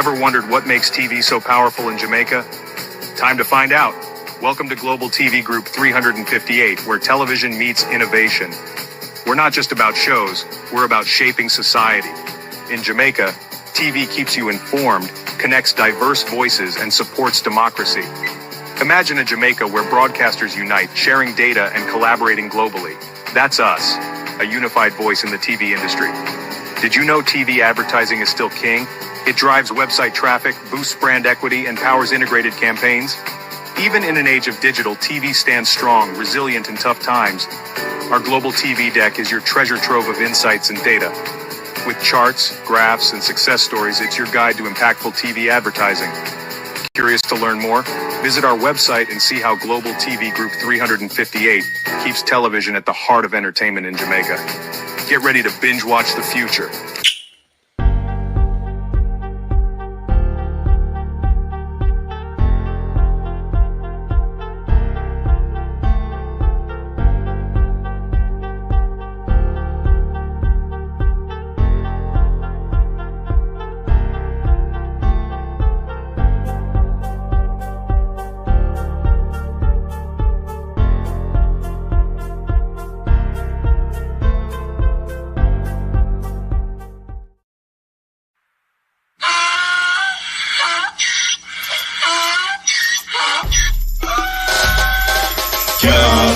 Ever wondered what makes TV so powerful in Jamaica? Time to find out. Welcome to Global TV Group 358, where television meets innovation. We're not just about shows, we're about shaping society. In Jamaica, TV keeps you informed, connects diverse voices, and supports democracy. Imagine a Jamaica where broadcasters unite, sharing data and collaborating globally. That's us, a unified voice in the TV industry. Did you know TV advertising is still king? It drives website traffic, boosts brand equity, and powers integrated campaigns. Even in an age of digital, TV stands strong, resilient in tough times. Our global TV deck is your treasure trove of insights and data. With charts, graphs, and success stories, it's your guide to impactful TV advertising. Curious to learn more? Visit our website and see how Global TV Group 358 keeps television at the heart of entertainment in Jamaica. Get ready to binge watch the future.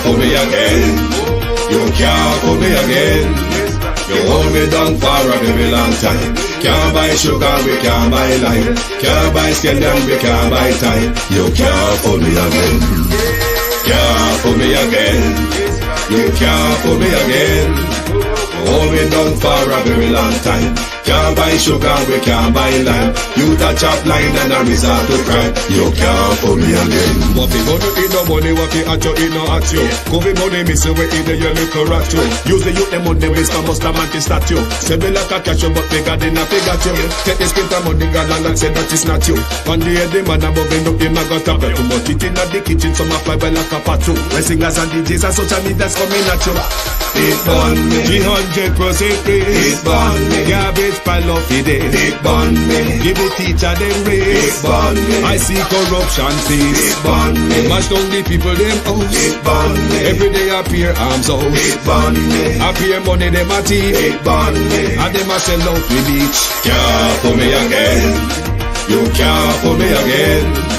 For me again, you can't for me again. You hold me down for a very long time. Can't buy sugar, we can't buy lime. Can't buy scandal, we can't buy time. You can't for me again. Can't for me again. You can't for me again. Hold me down for a very long time. Can't buy sugar, we can't buy lime. You touch up line and I resort to crime. You can't for me again. What fi go to eat no money, what fi at you, eat no at you. Covid money, miss away in the little rat you. Use the youth, the money, waste my musta man to statue. Say me like a catch you, but bigger than a figure you. Take the spit of money, girl, and say that is not you. One day the man above end up in my gutter. Too much it in the kitchen, some a fly by like a patu. My singers and DJs and social media's coming at you. It burn me. 300% free. It burn me. Garbage pile of the day. It burn me. Give the teacher them raise. It burn me. I see corruption please. It burn me. Mash down the people them house. It burn me. Every day appear arms out. It burn me. Appear money them a thief. It burn me. And them a sell out with each. Can't for me again. You can't for me again.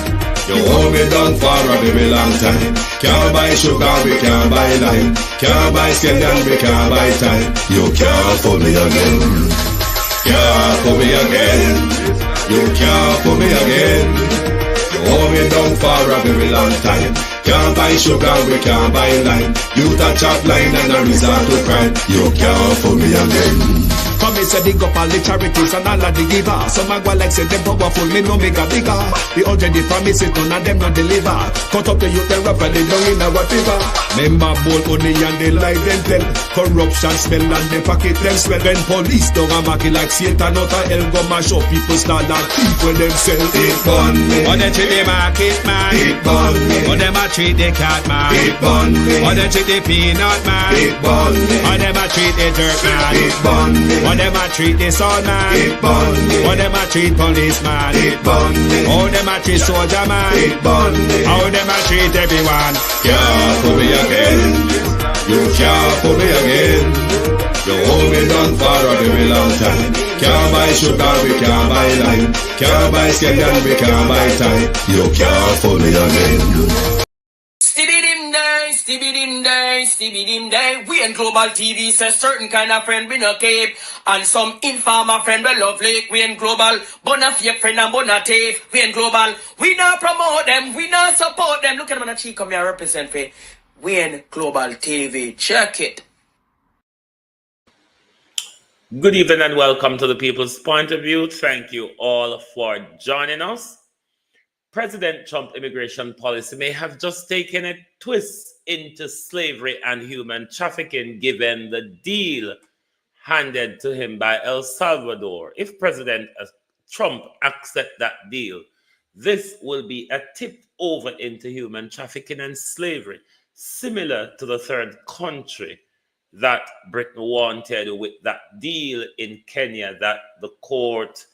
You hold me down for a very long time. Can't buy sugar, we can't buy lime. Can't buy scandal, we can't buy time. You can't for me again. Can't for me again. You can't for me again. You hold me down for a very long time. Can't buy sugar, we can't buy lime. You touch up line and I resort to crime. You can't for me again. Come me say dig up all the charities and all of the givers. Some a go like say them powerful, me no make a bigger. The already promise it, none of them not deliver. Cut up the youth, they rap and they down in our fever. Member bold money and they lie them tell. Corruption smell and they pocket them swell. When police don't a market like Satan out of hell, go mash up people start like thief when them sell. It burn me. Or they treat the market man. It burn me. Or them a treat the cat man. It burn me. Or they treat the peanut man. It burn me. Or them a treat the dirt man. It burn me. Or them a treat the son man. It burn me. Or them a treat policeman. It burn me. How them a treat soldier man. It burn me. How them a treat everyone. Can't for me again. You can't for me again. You hold me down for a very long time. Can't buy sugar, we can't buy lime. Can't buy scandal, we can't buy time. You can't for me again. Stibby-dim day. We in Global TV say certain kind of friend we no keep. And some informer friend we love like. We in Global, bona fake friend and bona thief. We in Global, we not promote them, we not support them. Look at them on the cheek, come here represent for. We in Global TV, check it. Good evening and welcome to the People's Point of View. Thank you all for joining us. President Trump immigration policy may have just taken a twist into slavery and human trafficking given the deal handed to him by El Salvador. If President Trump accepts that deal, this will be a tip over into human trafficking and slavery, similar to the third country that Britain wanted with that deal in Kenya that the court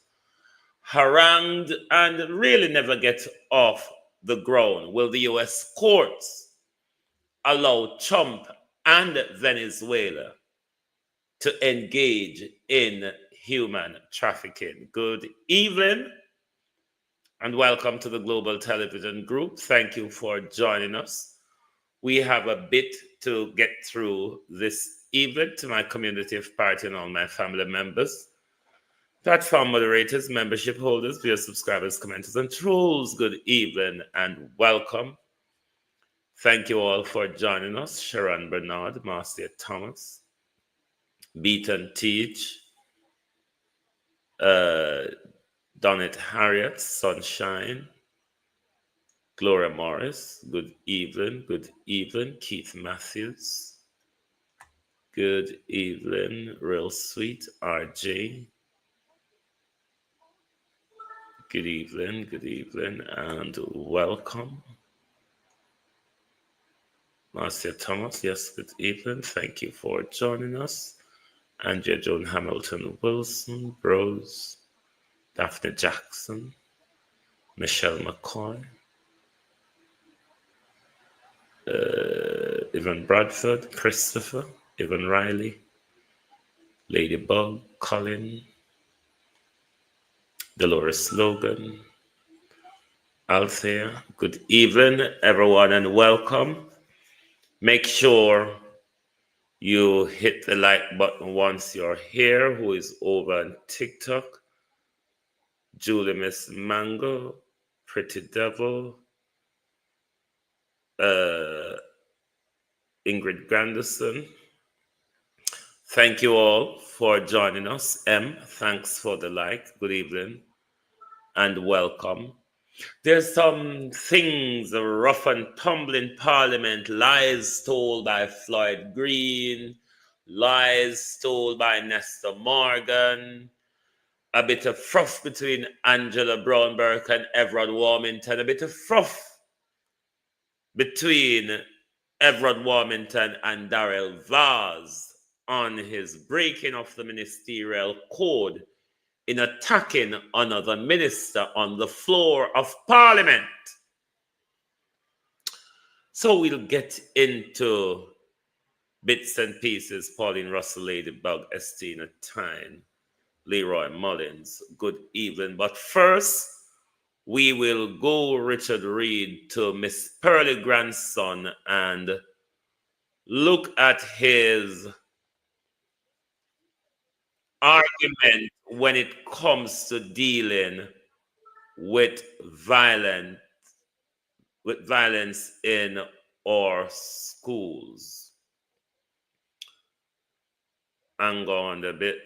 harangued and really never get off the ground. Will the US courts allow Trump and Venezuela to engage in human trafficking? Good evening and welcome to the Global Television Group. Thank you for joining us. We have a bit to get through this evening. To my community of party and all my family members, platform moderators, membership holders, via subscribers, commenters, and trolls, good evening and welcome. Thank you all for joining us. Sharon Bernard, Marcia Thomas, Beaton Teach, Donnet Harriet, Sunshine, Gloria Morris, good evening, Keith Matthews, good evening, Real Sweet, RJ, good evening, and welcome. Marcia Thomas, yes, good evening, thank you for joining us. Andrea Joan Hamilton Wilson, Rose, Daphne Jackson, Michelle McCoy, Evan Bradford, Christopher, Evan Riley, Ladybug, Colin, Dolores Logan, Althea. Good evening, everyone, and welcome. Make sure you hit the like button once you're here. Who is over on TikTok? Julie Miss Mango, Pretty Devil, Ingrid Granderson. Thank you all for joining us. M, thanks for the like. Good evening and welcome. There's some things rough and tumble in Parliament. Lies told by Floyd Green, lies told by Nestor Morgan, a bit of froth between Angela Brownburk and Everard Warmington, a bit of froth between Everard Warmington and Darrell Vaz on his breaking of the ministerial code in attacking another minister on the floor of Parliament. So we'll get into bits and pieces. Pauline Russell, Ladybug, Estina Tyne, Leroy Mullins, good evening. But first, we will go Richard Reed to Miss Pearlie Grandson and look at his argument when it comes to dealing with violence in our schools. Hang on a bit.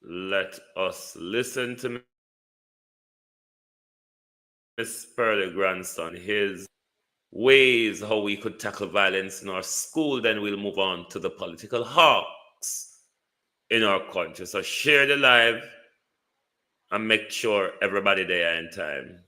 Let us listen to Miss Pearlie Grandson, his ways how we could tackle violence in our school. Then we'll move on to the political hawks in our country. So share the live and make sure everybody there in time.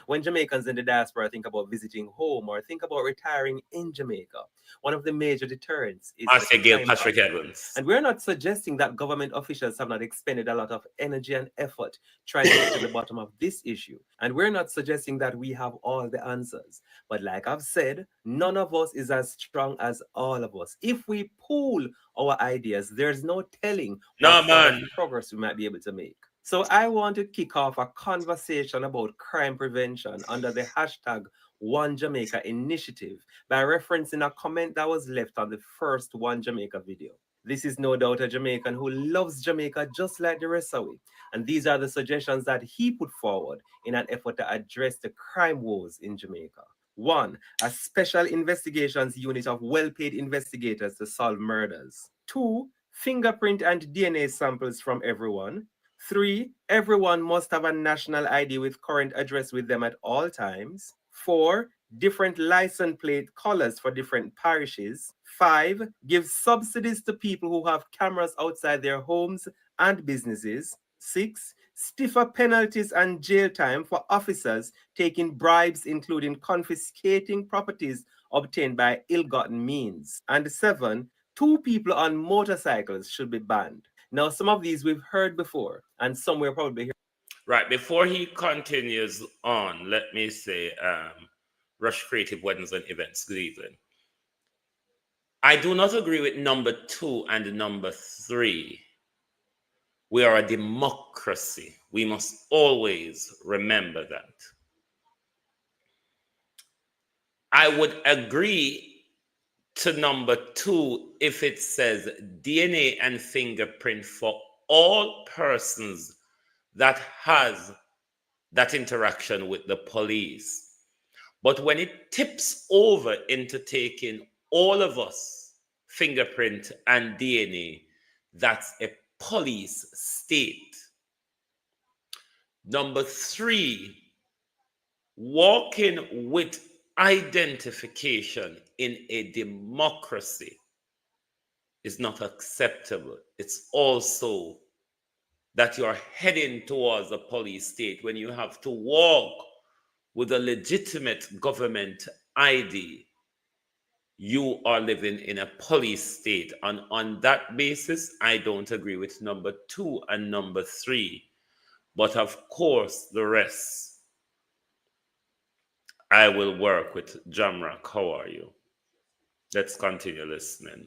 When Jamaicans in the diaspora think about visiting home or think about retiring in Jamaica, one of the major deterrents is Gail Patrick Edmonds. And we're not suggesting that government officials have not expended a lot of energy and effort trying to get to the bottom of this issue. And we're not suggesting that we have all the answers. But like I've said, none of us is as strong as all of us. If we pool our ideas, there's no telling what progress we might be able to make. So I want to kick off a conversation about crime prevention under the hashtag One Jamaica Initiative by referencing a comment that was left on the first One Jamaica video. This is no doubt a Jamaican who loves Jamaica just like the rest of it. And these are the suggestions that he put forward in an effort to address the crime woes in Jamaica. 1. A special investigations unit of well-paid investigators to solve murders. 2. Fingerprint and DNA samples from everyone. 3. Everyone must have a national ID with current address with them at all times. 4. Different license plate colors for different parishes. 5. Give subsidies to people who have cameras outside their homes and businesses. 6. Stiffer penalties and jail time for officers taking bribes, including confiscating properties obtained by ill-gotten means. And 7. 2 people on motorcycles should be banned. Now, some of these we've heard before, and some we're probably hearing. Right, before he continues on, let me say, Rush Creative Weddings and Events, good evening. I do not agree with number 2 and number 3. We are a democracy. We must always remember that. I would agree to number 2 if it says DNA and fingerprint for all persons that has that interaction with the police. But when it tips over into taking all of us fingerprint and DNA, that's a police state. Number 3, walking with identification in a democracy is not acceptable. It's also that you're heading towards a police state when you have to walk with a legitimate government ID. You are living in a police state. And on that basis, I don't agree with number 2 and number 3. But of course, the rest, I will work with Jamrock. How are you? Let's continue listening.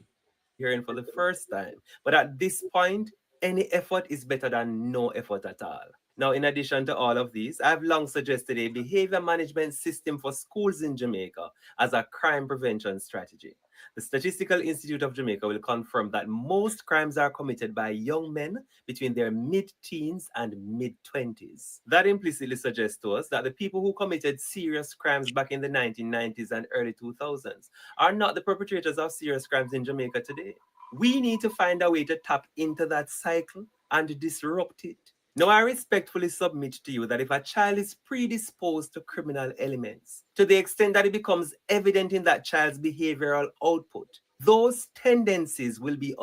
Hearing for the first time. But at this point, any effort is better than no effort at all. Now, in addition to all of these, I've long suggested a behavior management system for schools in Jamaica as a crime prevention strategy. The Statistical Institute of Jamaica will confirm that most crimes are committed by young men between their mid-teens and mid-20s. That implicitly suggests to us that the people who committed serious crimes back in the 1990s and early 2000s are not the perpetrators of serious crimes in Jamaica today. We need to find a way to tap into that cycle and disrupt it. Now, I respectfully submit to you that if a child is predisposed to criminal elements, to the extent that it becomes evident in that child's behavioral output, those tendencies will be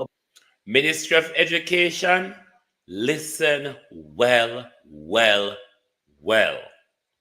Ministry of Education, listen well.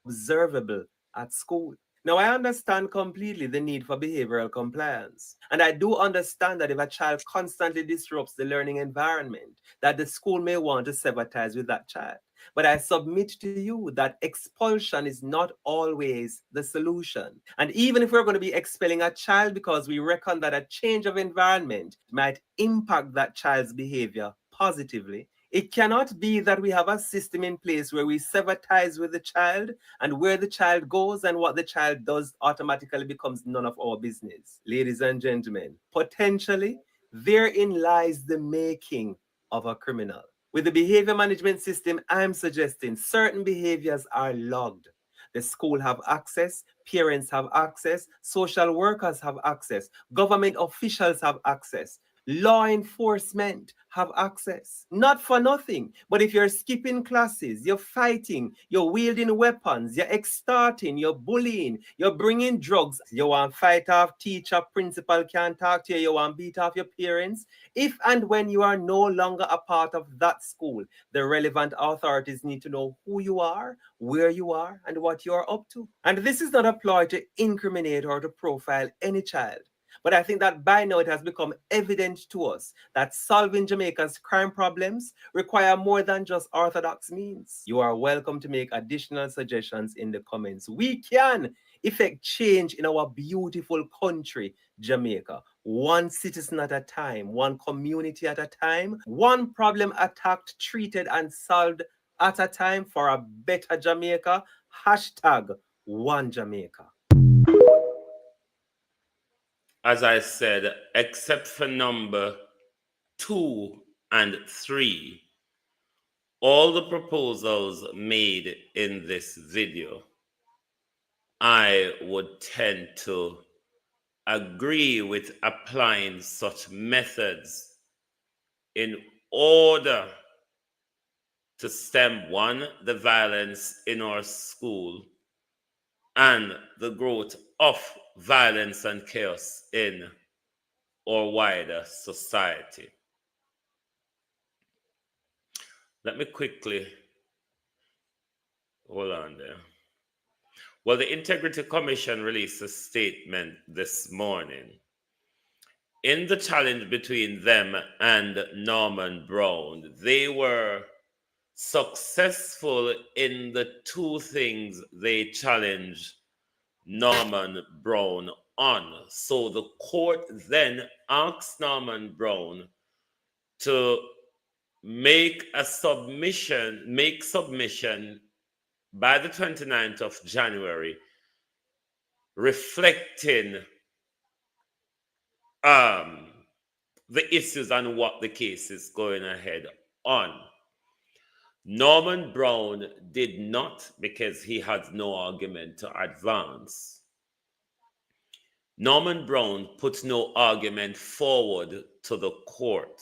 observable at school. Now, I understand completely the need for behavioral compliance. And I do understand that if a child constantly disrupts the learning environment, that the school may want to sever ties with that child. But I submit to you that expulsion is not always the solution. And even if we're going to be expelling a child because we reckon that a change of environment might impact that child's behavior positively, it cannot be that we have a system in place where we sever ties with the child, and where the child goes and what the child does automatically becomes none of our business. Ladies and gentlemen, potentially, therein lies the making of a criminal. With the behavior management system, I'm suggesting certain behaviors are logged. The school have access, parents have access, social workers have access, government officials have access. Law enforcement have access. Not for nothing, but if you're skipping classes, you're fighting, you're wielding weapons, you're extorting, you're bullying, you're bringing drugs, you want fight off teacher, principal can't talk to you, you want beat off your parents. If and when you are no longer a part of that school, the relevant authorities need to know who you are, where you are, and what you are up to. And this is not a ploy to incriminate or to profile any child. But I think that by now it has become evident to us that solving Jamaica's crime problems require more than just orthodox means. You are welcome to make additional suggestions in the comments. We can effect change in our beautiful country, Jamaica. One citizen at a time, one community at a time, one problem attacked, treated, and solved at a time for a better Jamaica. Hashtag One Jamaica. As I said, except for number 2 and 3, all the proposals made in this video, I would tend to agree with applying such methods in order to stem, 1, the violence in our school, and the growth of violence and chaos in our wider society. Let me quickly, hold on there. Well, the Integrity Commission released a statement this morning in the challenge between them and Norman Brown, they were successful in the two things they challenged Norman Brown on. So the court then asked Norman Brown to make submission by the 29th of January, reflecting the issues and what the case is going ahead on. Norman Brown did not, because he had no argument to advance. Norman Brown put no argument forward to the court.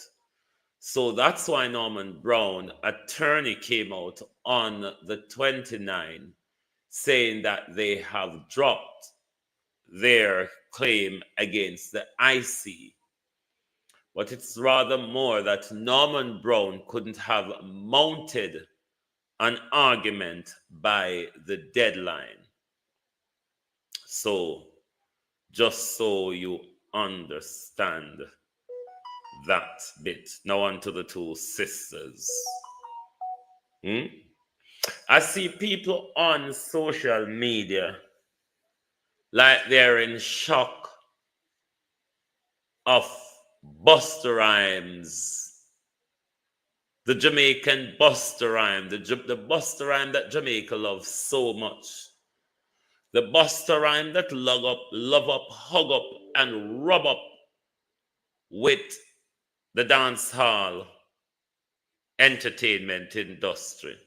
So that's why Norman Brown attorney came out on the 29th saying that they have dropped their claim against the IC. But it's rather more that Norman Brown couldn't have mounted an argument by the deadline. So, just so you understand that bit. Now on to the two sisters. I see people on social media like they're in shock of Busta Rhymes, the Jamaican Busta Rhyme, the Busta Rhyme that Jamaica loves so much. The Busta Rhyme that love up, hug up, and rub up with the dance hall entertainment industry.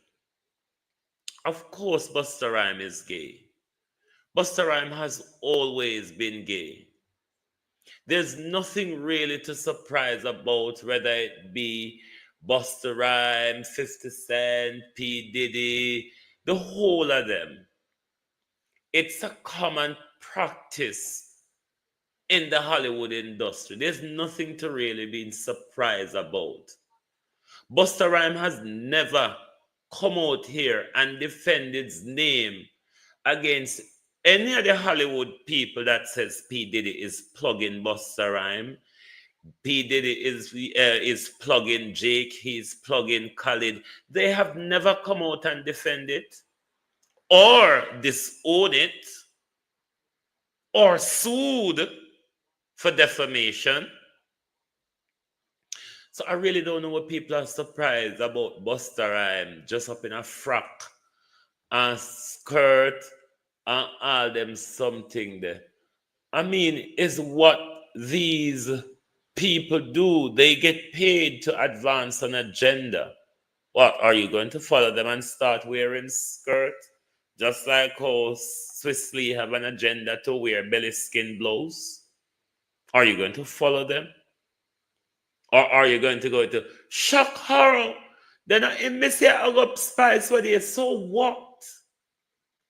Of course, Busta Rhyme is gay. Busta Rhyme has always been gay. There's nothing really to surprise about, whether it be Busta Rhyme, 50 Cent, P. Diddy, the whole of them. It's a common practice in the Hollywood industry. There's nothing to really be surprised about. Busta Rhyme has never come out here and defended his name against any of the Hollywood people that says P. Diddy is plugging Busta Rhyme. P. Diddy is plugging Jake, he's plugging Khalid. They have never come out and defend it, or disown it, or sued for defamation. So I really don't know what people are surprised about Busta Rhyme just up in a frock and skirt and all them something there. I mean, is what these people do. They get paid to advance an agenda. What, are you going to follow them and start wearing skirt? Just like how Swiss Lee have an agenda to wear belly skin blouse? Are you going to follow them? Or are you going to go to shock horror? Then I miss here I got spice for this. So what?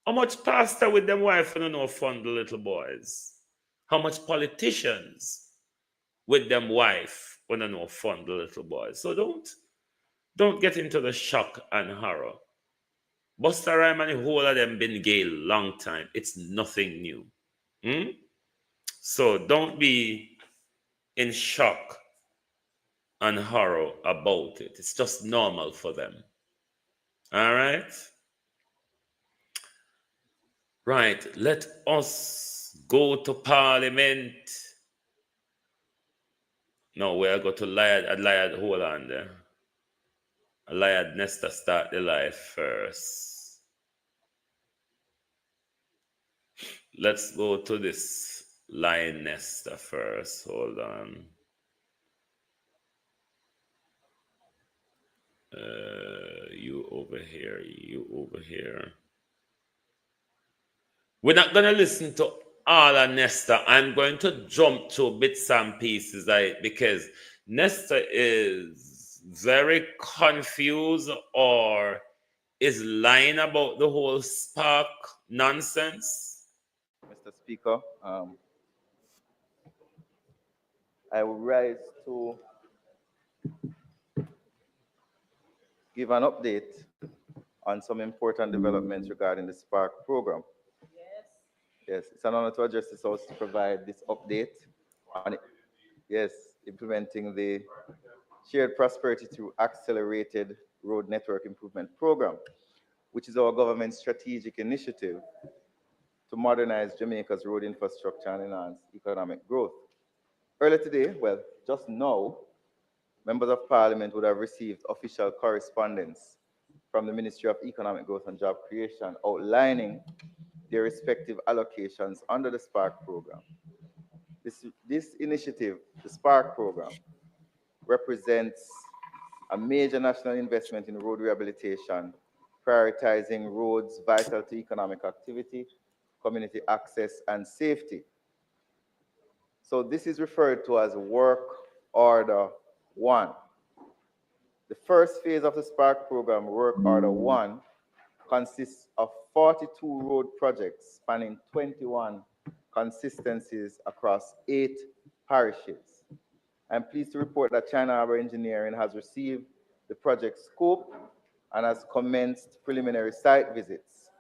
How much pastor with them wife and no fund the little boys? How much politicians with them wife when no fund the little boys? So don't get into the shock and horror. Busta Rhyme and the whole of them been gay long time. It's nothing new. So don't be in shock and horror about it. It's just normal for them. All right? Right, let us go to Parliament. No, we'll go to Liad, hold on there. Liad Nesta start the live first. Let's go to this Lion Nesta first. Hold on. You over here, you over here. We're not going to listen to all of Nesta. I'm going to jump to bits and pieces because Nesta is very confused or is lying about the whole Spark nonsense. Mr. Speaker, I will rise to give an update on some important developments regarding the Spark program. Yes, it's an honor to address this House to provide this update on it. Yes, implementing the Shared Prosperity through Accelerated Road Network Improvement Program, which is our government's strategic initiative to modernize Jamaica's road infrastructure and enhance economic growth. Earlier today, well, just now, members of Parliament would have received official correspondence from the Ministry of Economic Growth and Job Creation outlining their respective allocations under the SPARK program. This initiative, the SPARK program, represents a major national investment in road rehabilitation, prioritizing roads vital to economic activity, community access, and safety. So this is referred to as Work Order 1. The first phase of the SPARK program, Work Order 1, consists of 42 road projects spanning 21 consistencies across 8 parishes. I'm pleased to report that China Harbour Engineering has received the project scope and has commenced preliminary site visits.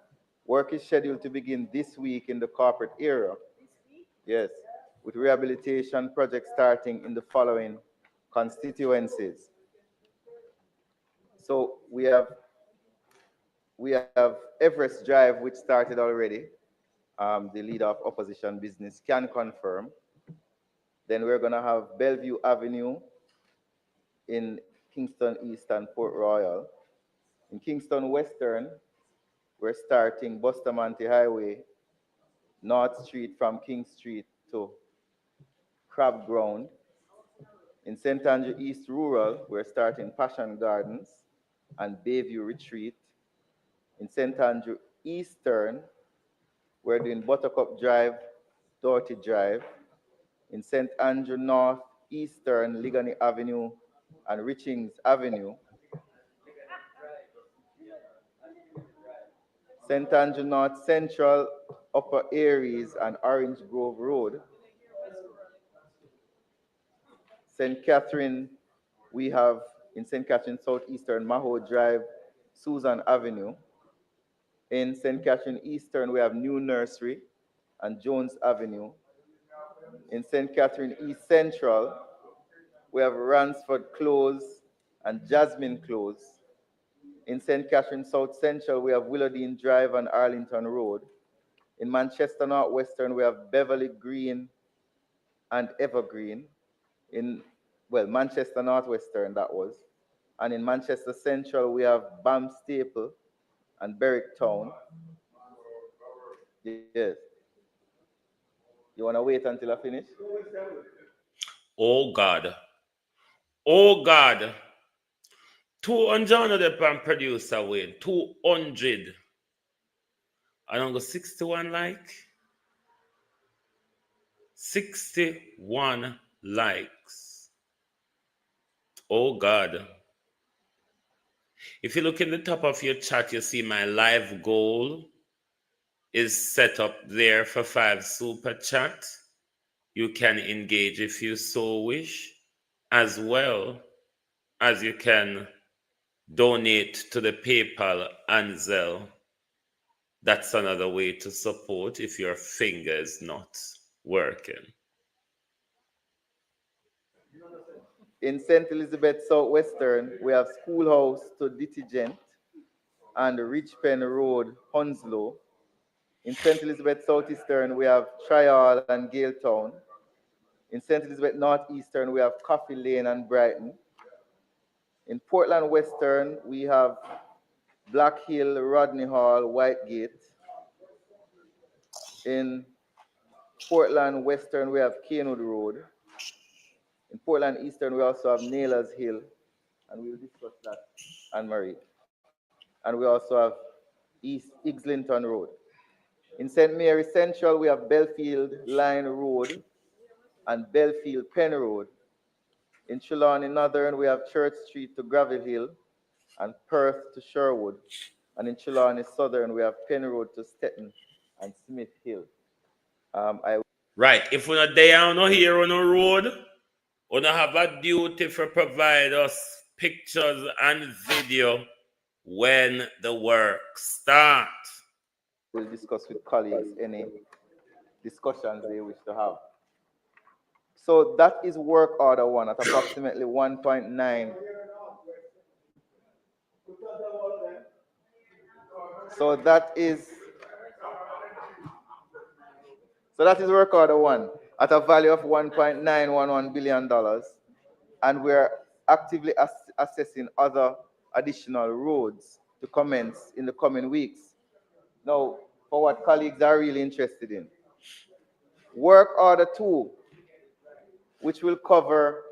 Work is scheduled to begin this week in the corporate area. Yes, with rehabilitation projects starting in the following constituencies. So we have Everest Drive, which started already. The leader of opposition business can confirm. Then we're going to have Bellevue Avenue in Kingston East and Port Royal. In Kingston Western, we're starting Bustamante Highway, North Street from King Street to Crab Ground. In St. Andrew East Rural, we're starting Passion Gardens and Bayview Retreat. In St. Andrew Eastern, we're doing Buttercup Drive, Doughty Drive. In St. Andrew North Eastern, Ligani Avenue and Richings Avenue. St. Andrew North Central, Upper Aries and Orange Grove Road. St. Catherine, we have in St. Catherine Southeastern, Maho Drive, Susan Avenue. In St. Catherine Eastern, we have New Nursery and Jones Avenue. In St. Catherine East Central, we have Ransford Close and Jasmine Close. In St. Catherine South Central, we have Willowdean Drive and Arlington Road. In Manchester Northwestern, we have Beverly Green and Evergreen. In, Manchester Northwestern, that was. And in Manchester Central, we have Bam Staple and Berwick Town. Yes. You want to wait until I finish? Oh, God. Oh, God. 200 the producer Wayne. 200. I don't go 61 like. 61 likes. Oh, God. If you look in the top of your chat, you see my live goal is set up there for 5 super chat. You can engage if you so wish, as well as you can donate to the PayPal and Zelle. That's another way to support if your finger is not working. In St. Elizabeth Southwestern, we have Schoolhouse to Ditigent and Richpen Road, Hounslow. In St. Elizabeth Southeastern, we have Trial and Galetown. In St. Elizabeth Northeastern, we have Coffee Lane and Brighton. In Portland Western, we have Black Hill, Rodney Hall, Whitegate. In Portland Western, we have Canewood Road. In Portland Eastern, we also have Naylor's Hill, and we'll discuss that, Anne-Marie. And we also have East Islington Road. In St. Mary Central, we have Belfield Line Road and Belfield Penn Road. In Trelawney Northern, we have Church Street to Gravel Hill and Perth to Sherwood. And in Trelawney Southern, we have Penn Road to Stetton and Smith Hill. Right, if we're not there on here on the road, we don't have a duty for provide us pictures and video when the work starts. We'll discuss with colleagues any discussions they wish to have. So that is work order 1 at approximately 1.9. So that is work order 1 at a value of $1.911 billion. And we're actively assessing other additional roads to commence in the coming weeks. Now, for what colleagues are really interested in, work order 2, which will cover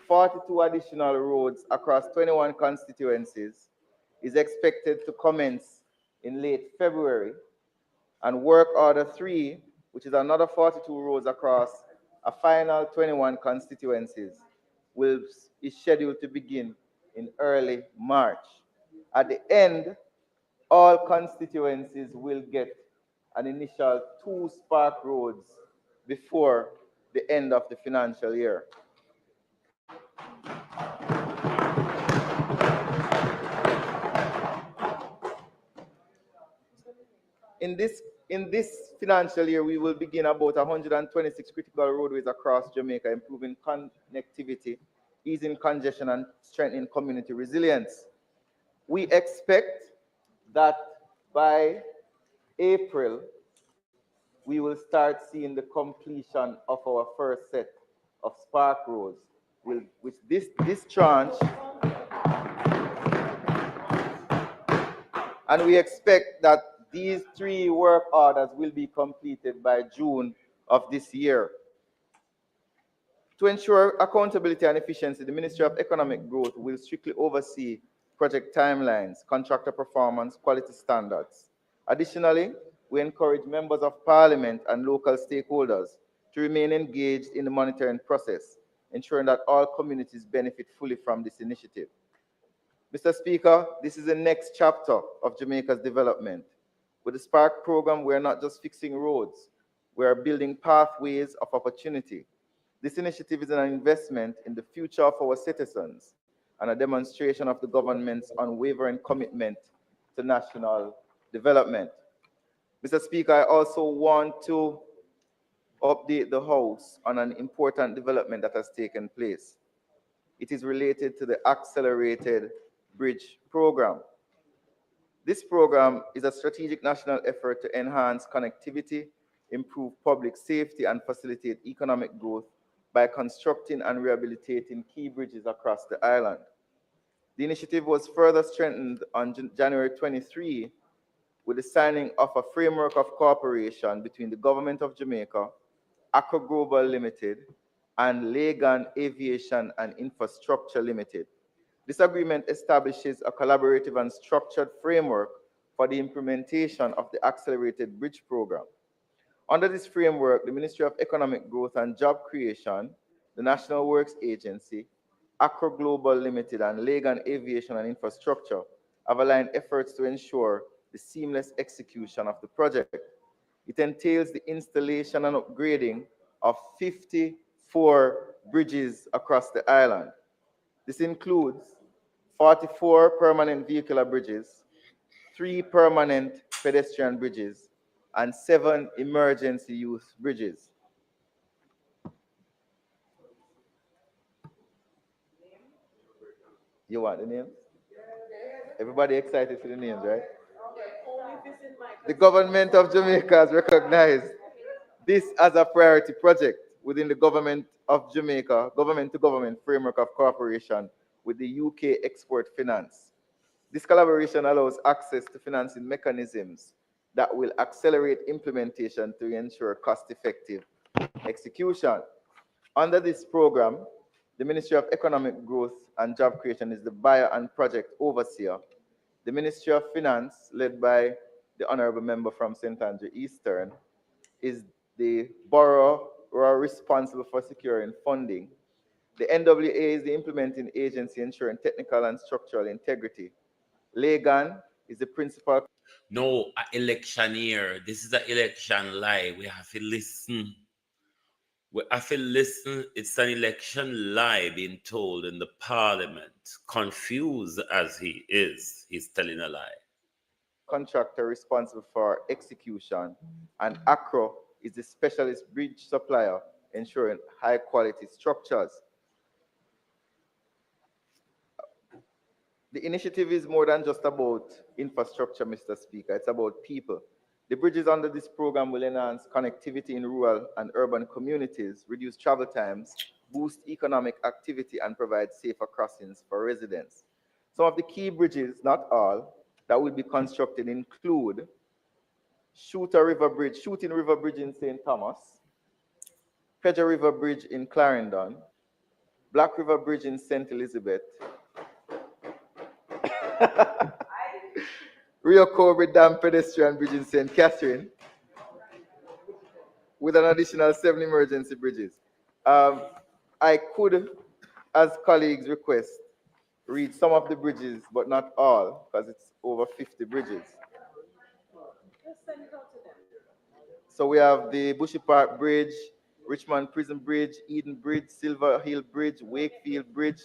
42 additional roads across 21 constituencies, is expected to commence in late February. And work order 3, which is another 42 roads across a final 21 constituencies, is scheduled to begin in early March. At the end, all constituencies will get an initial 2 spark roads before the end of the financial year. In this financial year, we will begin about 126 critical roadways across Jamaica, improving connectivity, easing congestion, and strengthening community resilience. We expect that by April, we will start seeing the completion of our first set of spark roads, which this tranche, and we expect that these 3 work orders will be completed by June of this year. To ensure accountability and efficiency, the Ministry of Economic Growth will strictly oversee project timelines, contractor performance, quality standards. Additionally, we encourage members of Parliament and local stakeholders to remain engaged in the monitoring process, ensuring that all communities benefit fully from this initiative. Mr. Speaker, this is the next chapter of Jamaica's development. With the Spark program, we are not just fixing roads, we are building pathways of opportunity. This initiative is an investment in the future of our citizens and a demonstration of the government's unwavering commitment to national development. Mr. Speaker, I also want to update the House on an important development that has taken place. It is related to the Accelerated Bridge Program. This program is a strategic national effort to enhance connectivity, improve public safety, and facilitate economic growth by constructing and rehabilitating key bridges across the island. The initiative was further strengthened on January 23 with the signing of a framework of cooperation between the Government of Jamaica, Accra Global Limited, and Legan Aviation and Infrastructure Limited. This agreement establishes a collaborative and structured framework for the implementation of the Accelerated Bridge Program. Under this framework, the Ministry of Economic Growth and Job Creation, the National Works Agency, Accra Global Limited, and Legan Aviation and Infrastructure have aligned efforts to ensure the seamless execution of the project. It entails the installation and upgrading of 54 bridges across the island. This includes 44 permanent vehicular bridges, 3 permanent pedestrian bridges, and 7 emergency use bridges. You want the names? Everybody excited for the names, right? The government of Jamaica has recognized this as a priority project within the government of Jamaica, government-to-government framework of cooperation with the UK Export Finance. This collaboration allows access to financing mechanisms that will accelerate implementation to ensure cost-effective execution. Under this program, the Ministry of Economic Growth and Job Creation is the buyer and project overseer. The Ministry of Finance, led by the Honorable Member from St. Andrew Eastern, is the borrower responsible for securing funding. The NWA is the implementing agency ensuring technical and structural integrity. Legan is the principal. No, election year. This is an election lie. We have to listen. We have to listen. It's an election lie being told in the parliament. Confused as he is, he's telling a lie. Contractor responsible for execution, and Accra is the specialist bridge supplier ensuring high quality structures. The initiative is more than just about infrastructure, Mr. Speaker. It's about people. The bridges under this program will enhance connectivity in rural and urban communities, reduce travel times, boost economic activity, and provide safer crossings for residents. Some of the key bridges, not all, that will be constructed include Shooting River Bridge in St. Thomas, Pedger River Bridge in Clarendon, Black River Bridge in St. Elizabeth, Rio Cobre Dam Pedestrian Bridge in St. Catherine, with an additional 7 emergency bridges. I could, as colleagues request, read some of the bridges, but not all, because it's over 50 bridges. So we have the Bushy Park Bridge, Richmond Prison Bridge, Eden Bridge, Silver Hill Bridge, Wakefield Bridge.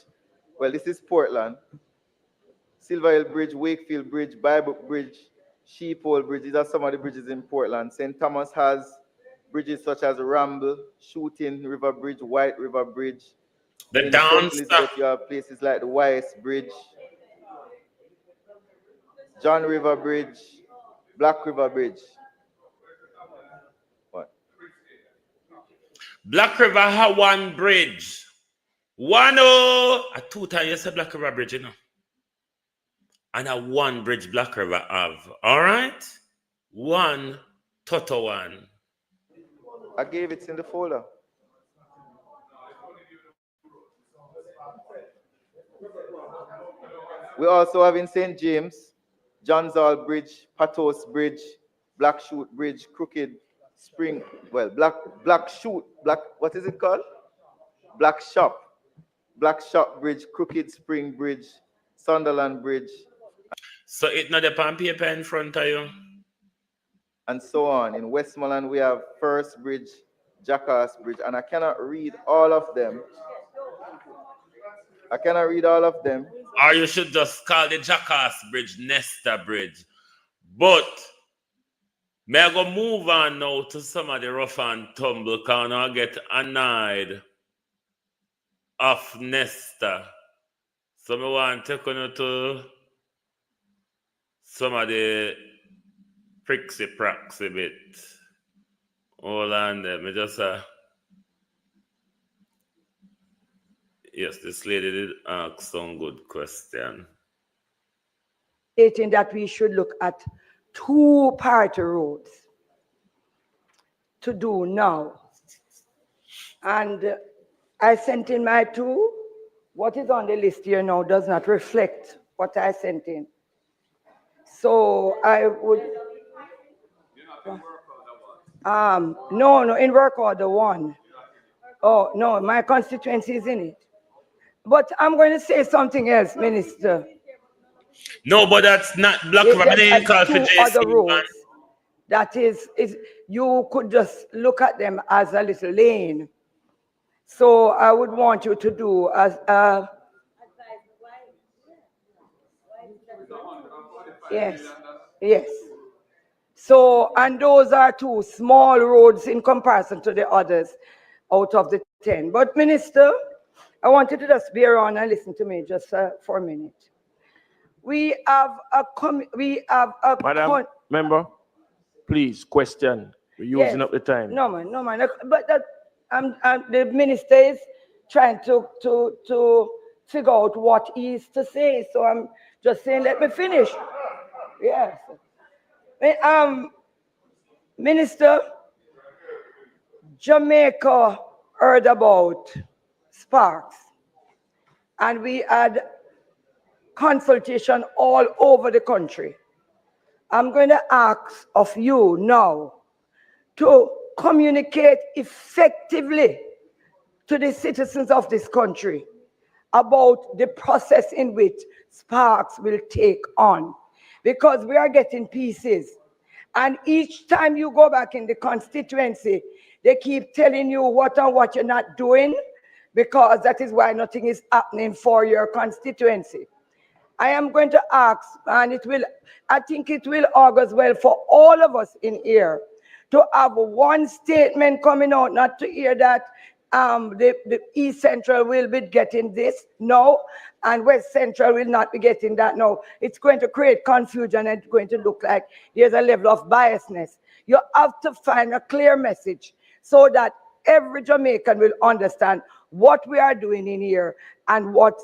Well, this is Portland. Silver Hill Bridge, Wakefield Bridge, Bible Bridge, Sheephole Bridge. These are some of the bridges in Portland. St. Thomas has bridges such as Ramble, Shooting River Bridge, White River Bridge. In St. Elizabeth, you have places like the Wyse Bridge, John River Bridge, Black River Bridge. What? Black River have one bridge. A 2 times you said Black River Bridge, you know. And a 1 bridge Black River have. All right? 1 Toto 1. I gave it in the folder. We also have in St. James, John's Hall Bridge, Patos Bridge, Black Chute Bridge, Crooked Spring, well, Black Chute, what is it called? Black Shop Bridge, Crooked Spring Bridge, Sunderland Bridge. So it's not a pen paper in front of you? And so on. In Westmoreland, we have First Bridge, Jackass Bridge, and I cannot read all of them. Or you should just call the Jackass Bridge Nesta Bridge. But may I go move on now to some of the rough and tumble, because I get annoyed of Nesta. So I want to take you to some of the prixy bit. Hold on there. Me just yes, this lady did ask some good question. Stating that we should look at 2 party roads to do now. And I sent in my 2. What is on the list here now does not reflect what I sent in. So I would... No, in work order 1. Oh, no, my constituency is in it. But I'm going to say something else, Minister. No, but that's not Black River. Other roads. That is, you could just look at them as a little lane. So I would want you to do as yes. So, and those are 2 small roads in comparison to the others out of the 10. But Minister, I want you to just be around and listen to me just for a minute. We have a Madam Member, please question. We're using up the time. No man. But that the minister is trying to figure out what he is to say. So I'm just saying, let me finish. Yes. Minister, Jamaica heard about Sparks, and we had consultation all over the country. I'm going to ask of you now to communicate effectively to the citizens of this country about the process in which Sparks will take on, because we are getting pieces. And each time you go back in the constituency, they keep telling you what you're not doing, because that is why nothing is happening for your constituency. I am going to ask, and I think it will augurs well for all of us in here, to have one statement coming out, not to hear that the East Central will be getting this, no, and West Central will not be getting that, no. It's going to create confusion and it's going to look like there's a level of biasness. You have to find a clear message so that every Jamaican will understand what we are doing in here and what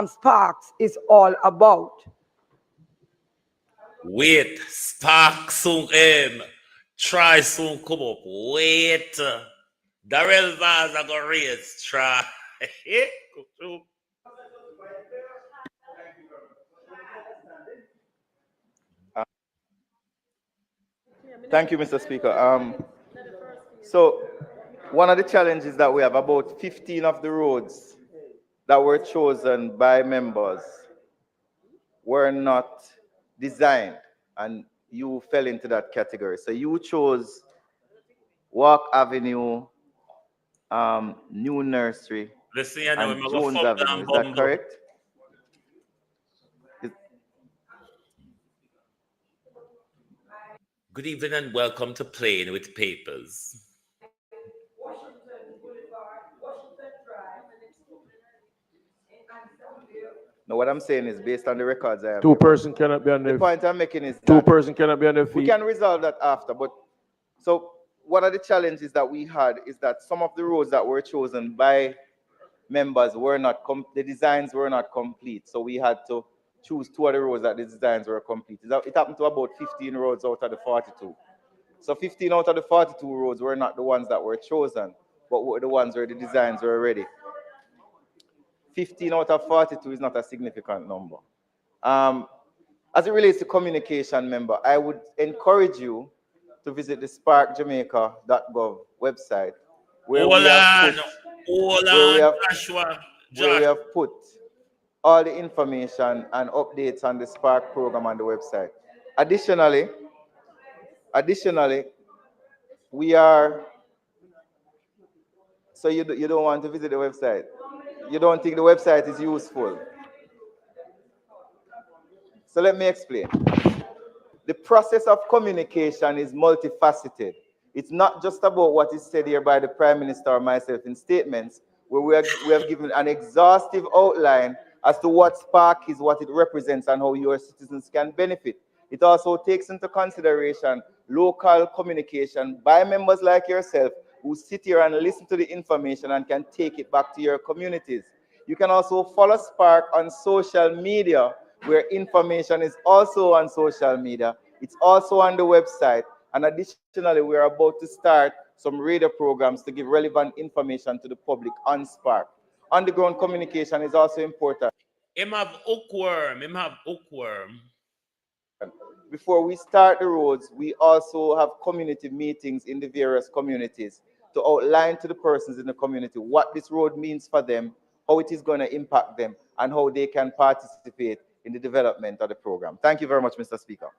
Sparks is all about. Wait, Spark soon try soon come up. Wait. Darrell Vaz are gonna raise. Try. Thank you, Mr. Speaker. So one of the challenges that we have, about 15 of the roads that were chosen by members were not designed, and you fell into that category. So you chose Walk Avenue, New Nursery, Listen, you know, and Jones Avenue. Is that correct? Good evening and welcome to Playing with Papers. No, what I'm saying is based on the records I have. Two-person cannot be on the point I'm making is two-person cannot be on the feet. We can resolve that after, but so one of the challenges that we had is that some of the roads that were chosen by members were not the designs were not complete. So we had to choose 2 of the roads that the designs were complete. It happened to about 15 roads out of the 42. So 15 out of the 42 roads were not the ones that were chosen, but were the ones where the designs were ready. 15 out of 42 is not a significant number. As it relates to communication, member, I would encourage you to visit the sparkjamaica.gov website, where we have put all the information and updates on the Spark program on the website. Additionally, we are, so you don't want to visit the website? You don't think the website is useful? So let me explain. The process of communication is multifaceted. It's not just about what is said here by the Prime Minister or myself in statements, where we have given an exhaustive outline as to what Spark is, what it represents, and how your citizens can benefit. It also takes into consideration local communication by members like yourself who sit here and listen to the information and can take it back to your communities. You can also follow Spark on social media, where information is also on social media. It's also on the website. And additionally, we're about to start some radio programs to give relevant information to the public on Spark. Underground communication is also important. Him have hookworm. Before we start the roads, we also have community meetings in the various communities to outline to the persons in the community what this road means for them, how it is going to impact them, and how they can participate in the development of the program. Thank you very much, Mr. Speaker.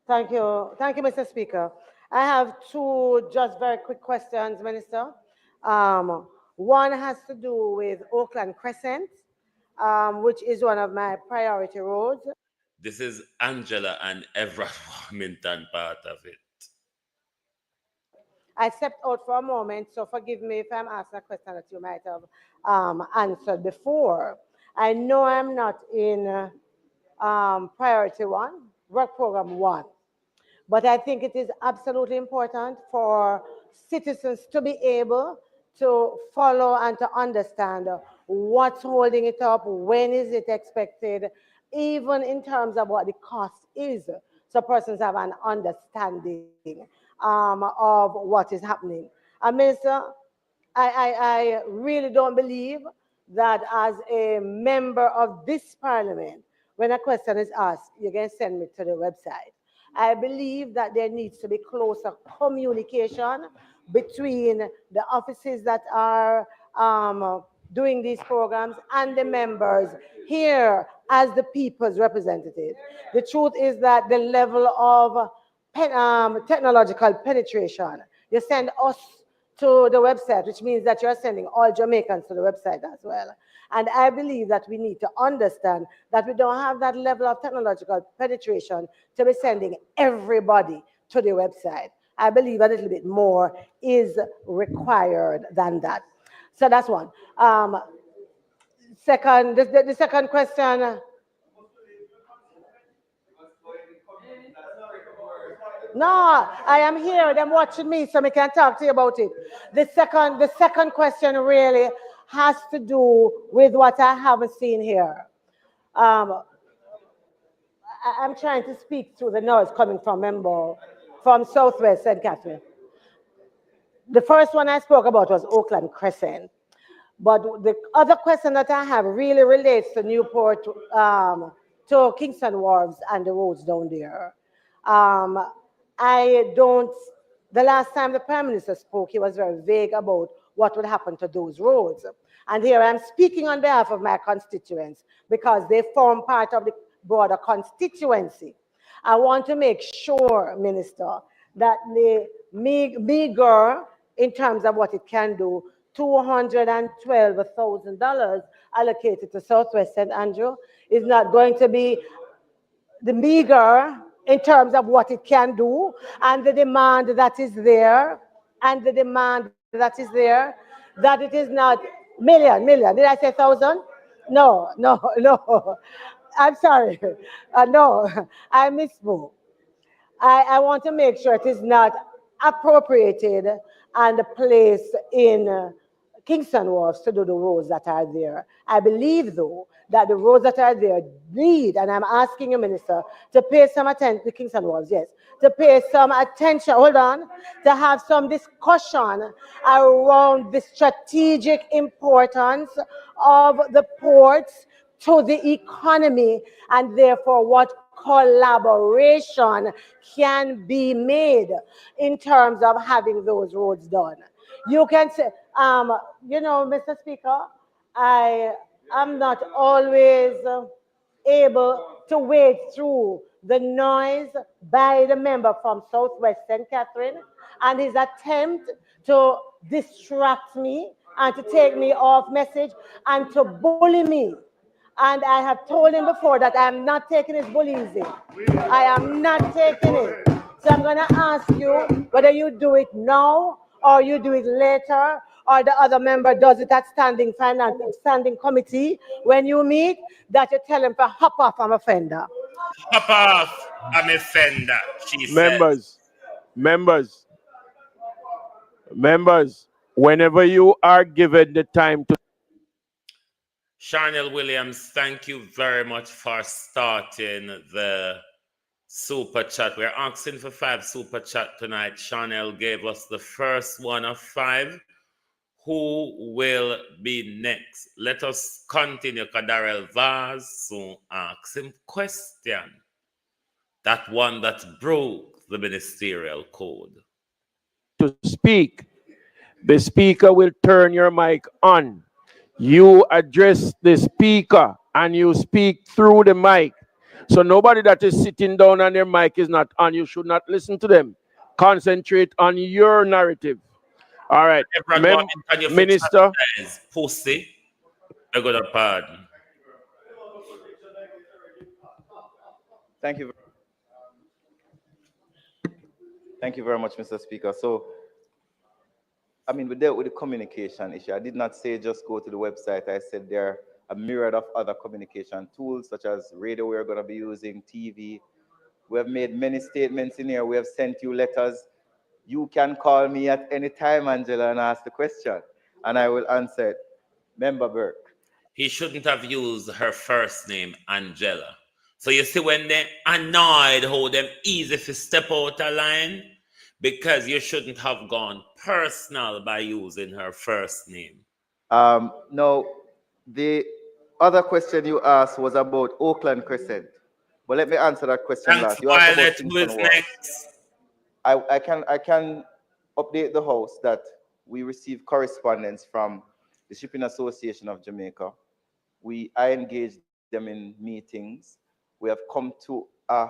Thank you, Mr. Speaker. I have 2 just very quick questions, Minister. One has to do with Oakland Crescent, which is one of my priority roads. This is Angela and Everett Warmington part of it. I stepped out for a moment, so forgive me if I'm asking a question that you might have answered before. I know I'm not in priority 1, work program 1, but I think it is absolutely important for citizens to be able to follow and to understand what's holding it up, when is it expected, even in terms of what the cost is, so persons have an understanding of what is happening. Minister, I really don't believe that as a member of this parliament, when a question is asked, you can send me to the website. I believe that there needs to be closer communication between the offices that are doing these programs and the members here as the people's representative. The truth is that the level of technological penetration, you send us to the website, which means that you're sending all Jamaicans to the website as well. And I believe that we need to understand that we don't have that level of technological penetration to be sending everybody to the website. I believe a little bit more is required than that. So that's one. Second, the second question. No, I am here. Them watching me, so I can talk to you about it. The second question really has to do with what I haven't seen here. I'm trying to speak through the noise coming from from Southwest St. Catherine. The first one I spoke about was Oakland Crescent. But the other question that I have really relates to Newport, to Kingston Wharves and the roads down there. I don't, the last time the Prime Minister spoke, he was very vague about what would happen to those roads. And here I'm speaking on behalf of my constituents because they form part of the broader constituency. I want to make sure, Minister, that the meager, in terms of what it can do, $212,000 allocated to Southwest St. Andrew is not going to be the meager in terms of what it can do and the demand that is there, that it is not million. Did I say thousand? No. I'm sorry. No, I misspoke. I want to make sure it is not appropriated and placed in Kingston Wharves to do the roads that are there. I believe, though, that the roads that are there need, and I'm asking you, Minister, to pay some attention to Kingston Wharves, yes, to pay some attention, to have some discussion around the strategic importance of the ports to the economy, and therefore what collaboration can be made in terms of having those roads done. You can say, Mr. Speaker, I am not always able to wade through the noise by the member from Southwest St. Catherine and his attempt to distract me and to take me off message and to bully me. And I have told him before that I am not taking his bully easy. I am not taking it. So I'm going to ask you whether you do it now or you do it later, or the other member does it at standing committee when you meet, that you tell him to hop off, I'm offender. Hop off, I'm offender, she says. Members, whenever you are given the time to. Charnel Williams, thank you very much for starting the super chat. We're asking for 5 super chat tonight. Charnel gave us the first one of 5. Who will be next? Let us continue. Kadarel Vaz soon asks him question. That one that broke the ministerial code. To speak, the speaker will turn your mic on. You address the speaker and you speak through the mic. So nobody that is sitting down and their mic is not on, you should not listen to them. Concentrate on your narrative. All right. Minister. Pussy. I got a pardon. Thank you. Thank you very much, Mr. Speaker. So, I mean, we dealt with the communication issue. I did not say just go to the website. I said there are a myriad of other communication tools, such as radio we're going to be using, TV. We have made many statements in here. We have sent you letters. You can call me at any time, Angela, and ask the question, and I will answer it. Member Burke. He shouldn't have used her first name, Angela. So you see when they annoyed how them easy to step out of line, because you shouldn't have gone personal by using her first name. No, the other question you asked was about Oakland Crescent. But let me answer that question last. You asked about Kingston Wharves. I can update the House that we received correspondence from the Shipping Association of Jamaica. I engaged them in meetings. We have come to a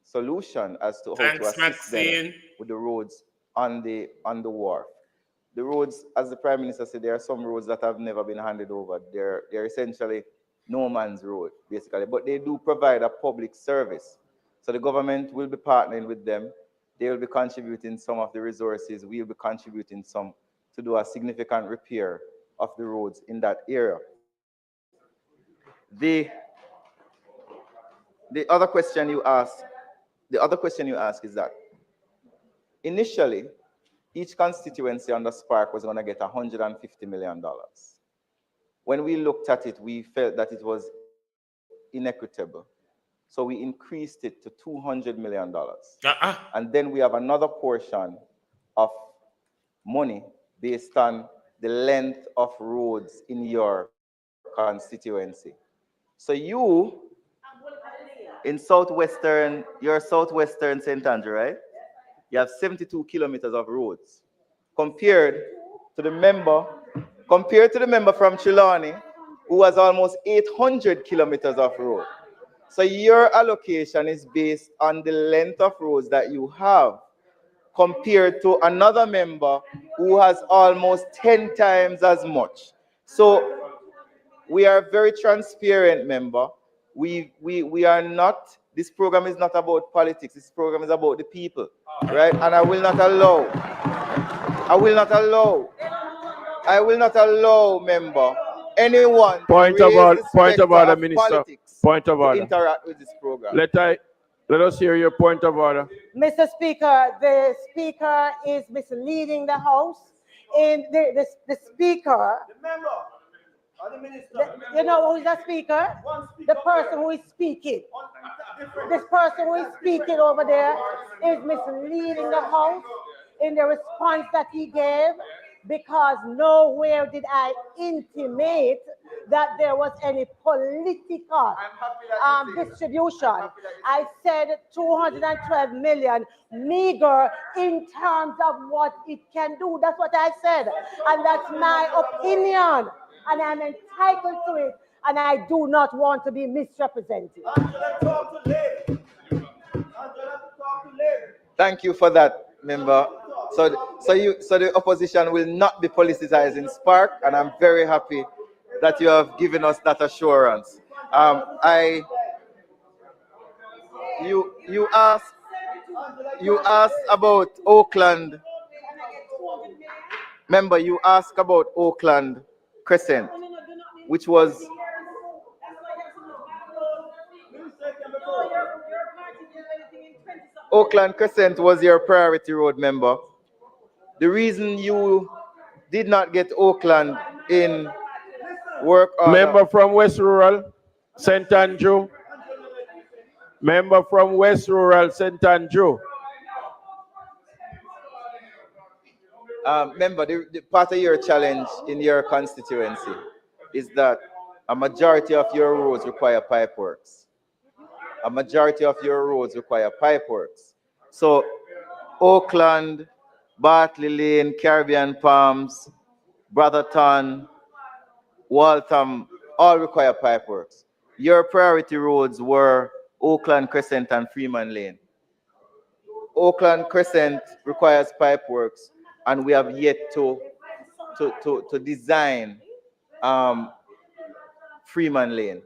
solution as to how to assist them with the roads on the wharf. the roads, as the Prime Minister said, there are some roads that have never been handed over. They're essentially no man's road, basically, but they do provide a public service. So the government will be partnering with them. They will be contributing some of the resources. We will be contributing some to do a significant repair of the roads in that area. The other question you asked is that initially, each constituency under Spark was going to get $150 million. When we looked at it, we felt that it was inequitable. So we increased it to $200 million. And then we have another portion of money based on the length of roads in your constituency. So you, in southwestern, you're southwestern St. Andrew, right? You have 72 kilometers of roads. Compared to the member from Trelawney, who has almost 800 kilometers of road. So your allocation is based on the length of roads that you have, compared to another member who has almost 10 times as much. So we are very transparent, member. We are not, this program is not about politics. This program is about the people, right? And I will not allow, member, anyone Point of order, Minister. Point of order. to interact with this program. Let us hear your point of order. Mr. Speaker, the Speaker is misleading the House. In the Speaker, The member or the minister. you know who is the Speaker? The person who is speaking. This person who is speaking over there is misleading the House in the response that he gave, because nowhere did I intimate that there was any political distribution. I said 212 million, meager in terms of what it can do. That's what I said. And that's my opinion. And I'm entitled to it. And I do not want to be misrepresented. Thank you for that, member. So the opposition will not be politicizing Spark, and I'm very happy that you have given us that assurance. You asked about Oakland. Member, you asked about Oakland Crescent, which was Oakland Crescent was your priority road, member. The reason you did not get Oakland in work order. Member from West Rural, St. Andrew. Member from West Rural, St. Andrew. Member, the part of your challenge in your constituency is that a majority of your roads require pipe works. A majority of your roads require pipe works. So Oakland, Bartley Lane, Caribbean Palms, Brotherton, Waltham, all require pipe works. Your priority roads were Oakland Crescent and Freeman Lane. Oakland Crescent requires pipe works, and we have yet to design Freeman Lane.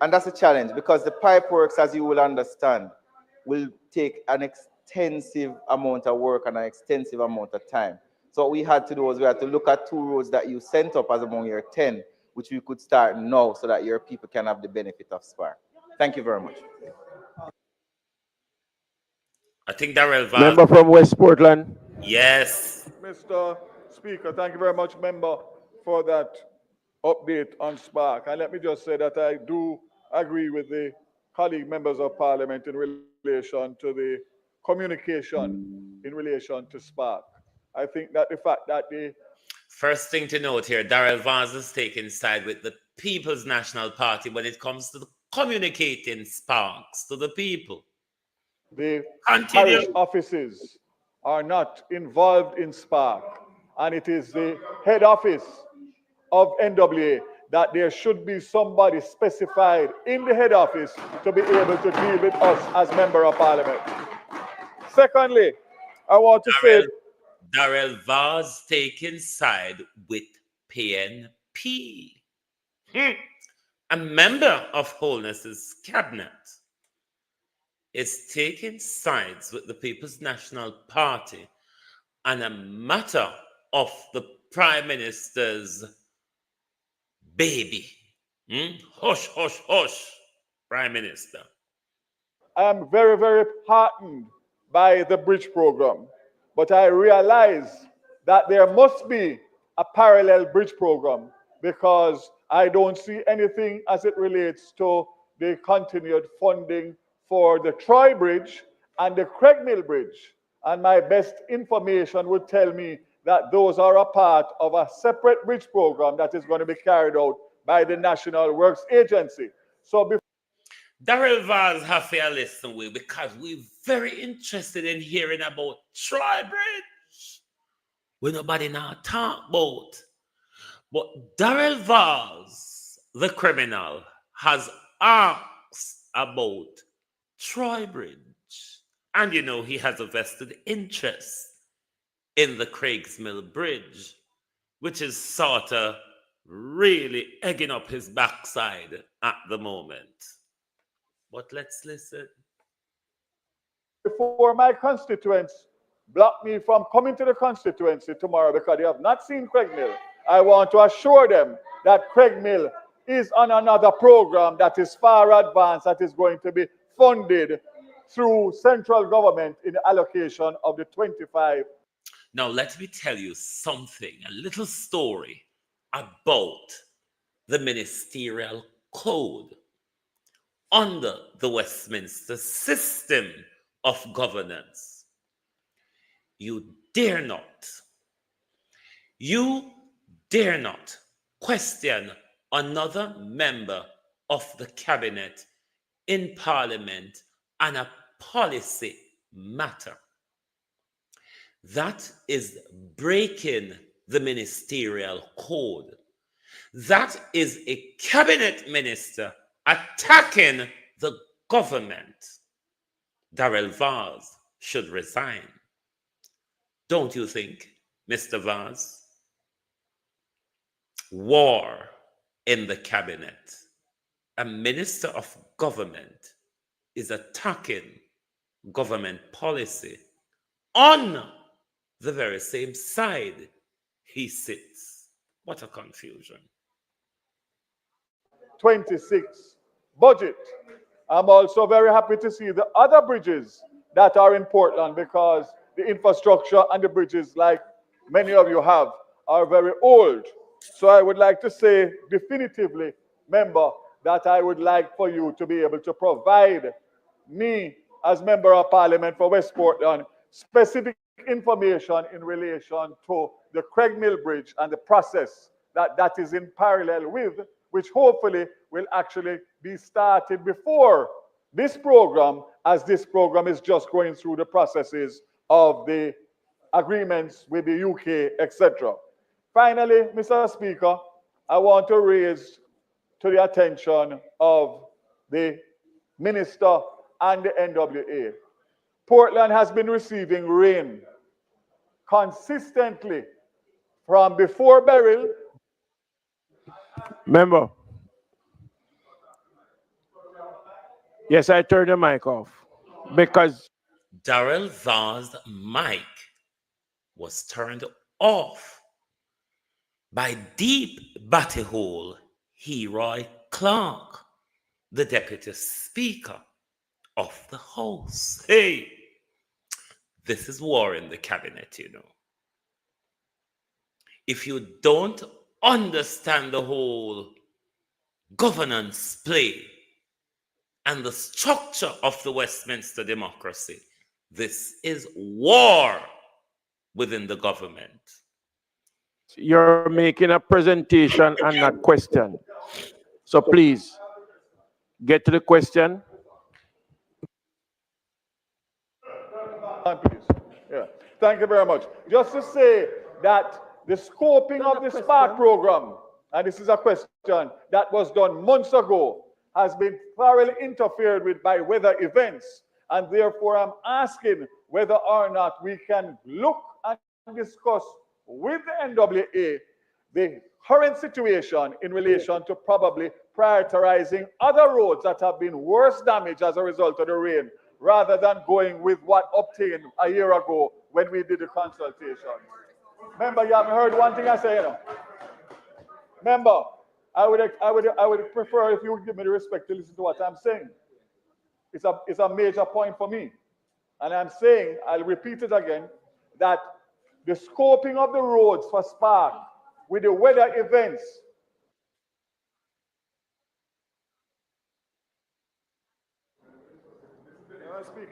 And that's a challenge, because the pipe works, as you will understand, will take an extensive amount of work and an extensive amount of time. So what we had to do was we had to look at 2 roads that you sent up as among your 10, which we could start now so that your people can have the benefit of Spark. Thank you very much. I think Darrell Val. Member from West Portland. Yes. Mr. Speaker, thank you very much, member, for that update on Spark. And let me just say that I do agree with the colleague members of Parliament in relation to the communication in relation to Spark. I think that the fact that the First thing to note here, Darrell Vaz is taking side with the People's National Party when it comes to the communicating Sparks to the people. The parish offices are not involved in Spark, and it is the head office of NWA that there should be somebody specified in the head office to be able to deal with us as member of Parliament. Secondly, I want to say Darrell Vaz taking side with PNP. A member of Holness's cabinet is taking sides with the People's National Party on a matter of the Prime Minister's baby. Hush, hush, hush, Prime Minister. I am very, very heartened by the bridge program, but I realize that there must be a parallel bridge program because I don't see anything as it relates to the continued funding for the Troy Bridge and the Craigmill Bridge. And my best information would tell me that those are a part of a separate bridge program that is going to be carried out by the National Works Agency. So Darrell Vaz have to listen with because we're very interested in hearing about Troy Bridge. We nobody now talk about. But Darrell Vaz, the criminal, has asked about Troy Bridge. And you know he has a vested interest in the Craigsmill Bridge, which is sort of really egging up his backside at the moment. But let's listen. Before my constituents block me from coming to the constituency tomorrow because they have not seen Craigmill, I want to assure them that Craigmill is on another program that is far advanced, that is going to be funded through central government in the allocation of the 25. Now, let me tell you something, a little story about the Ministerial Code. Under the Westminster system of governance, you dare not question another member of the cabinet in Parliament on a policy matter. That is breaking the Ministerial Code. That is a cabinet minister attacking the government. Darrell Vaz should resign. Don't you think, Mr. Vaz? War in the cabinet. A minister of government is attacking government policy on the very same side he sits. What a confusion. 26 budget. I'm also very happy to see the other bridges that are in Portland because the infrastructure and the bridges, like many of you have, are very old. So I would like to say definitively, member, that I would like for you to be able to provide me as member of Parliament for West Portland specific information in relation to the Craigmill Bridge and the process that is in parallel with, which hopefully will actually be started before this program, as this program is just going through the processes of the agreements with the UK, etc. Finally, Mr. Speaker, I want to raise to the attention of the Minister and the NWA. Portland has been receiving rain consistently from before Beryl. Member. Yes, I turned the mic off because Darrell Vaz's mic was turned off by deep battyhole Heroy Clark, the Deputy Speaker of the House. Hey, this is war in the cabinet, you know. If you don't understand the whole governance play and the structure of the Westminster democracy, this is war within the government. you're making a presentation and not question. So please, get to the question. Please. Yeah. Thank you very much. Just to say that the scoping of the SPARK program, and this is a question that was done months ago, has been thoroughly interfered with by weather events. And therefore, I'm asking whether or not we can look and discuss with the NWA the current situation in relation to probably prioritizing other roads that have been worse damaged as a result of the rain, rather than going with what obtained a year ago when we did the consultation. Remember, you haven't heard one thing I say, you know. Remember, I would prefer if you would give me the respect to listen to what I'm saying. It's a major point for me. And I'm saying, I'll repeat it again, that the scoping of the roads for Spark with the weather events.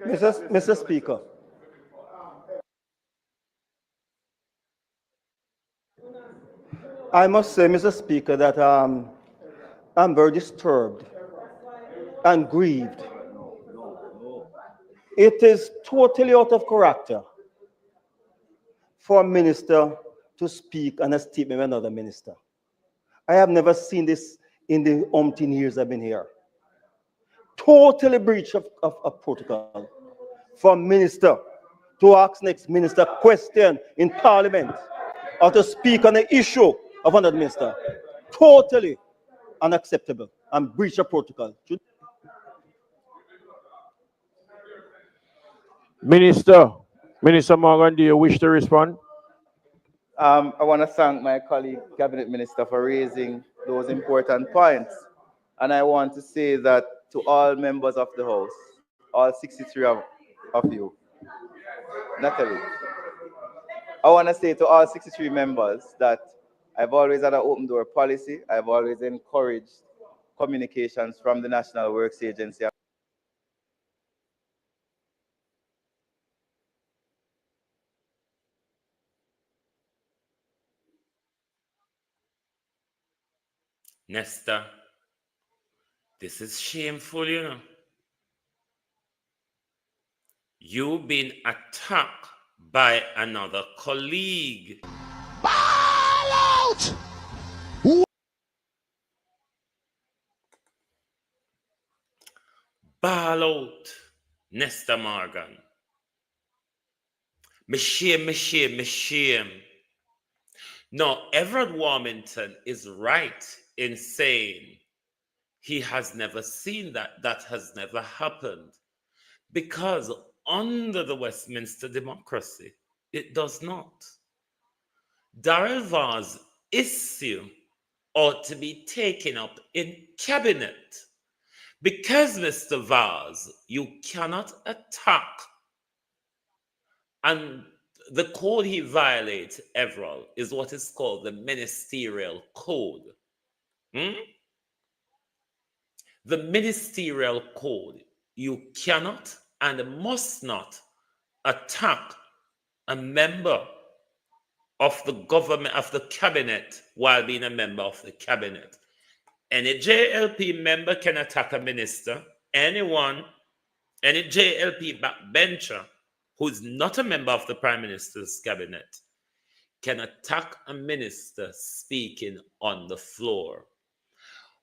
Mr. Speaker. I must say, Mr. Speaker, that I'm very disturbed and grieved. It is totally out of character for a minister to speak on a statement of another minister. I have never seen this in the umpteen years I've been here. Totally breach of protocol for a minister to ask next minister question in Parliament or to speak on the issue of another minister. Totally unacceptable and breach of protocol. Minister Morgan, do you wish to respond? I want to thank my colleague, Cabinet Minister, for raising those important points. And I want to say that to all members of the House, all 63 of you, Natalie, I want to say to all 63 members that I've always had an open door policy. I've always encouraged communications from the National Works Agency. Nesta, this is shameful, you know. You've been attacked by another colleague. Ball out! Ball out, Nesta Morgan. Me shame. No, Everett Warmington is right in saying he has never seen that. That has never happened. Because under the Westminster democracy, it does not. Darrell Vaz' issue ought to be taken up in cabinet. Because, Mr. Vaz, you cannot attack. And the code he violates, Everall, is what is called the Ministerial Code. The Ministerial Code, you cannot and must not attack a member of the government, of the cabinet, while being a member of the cabinet. Any JLP member can attack a minister. Anyone, any JLP backbencher who's not a member of the Prime Minister's cabinet can attack a minister speaking on the floor.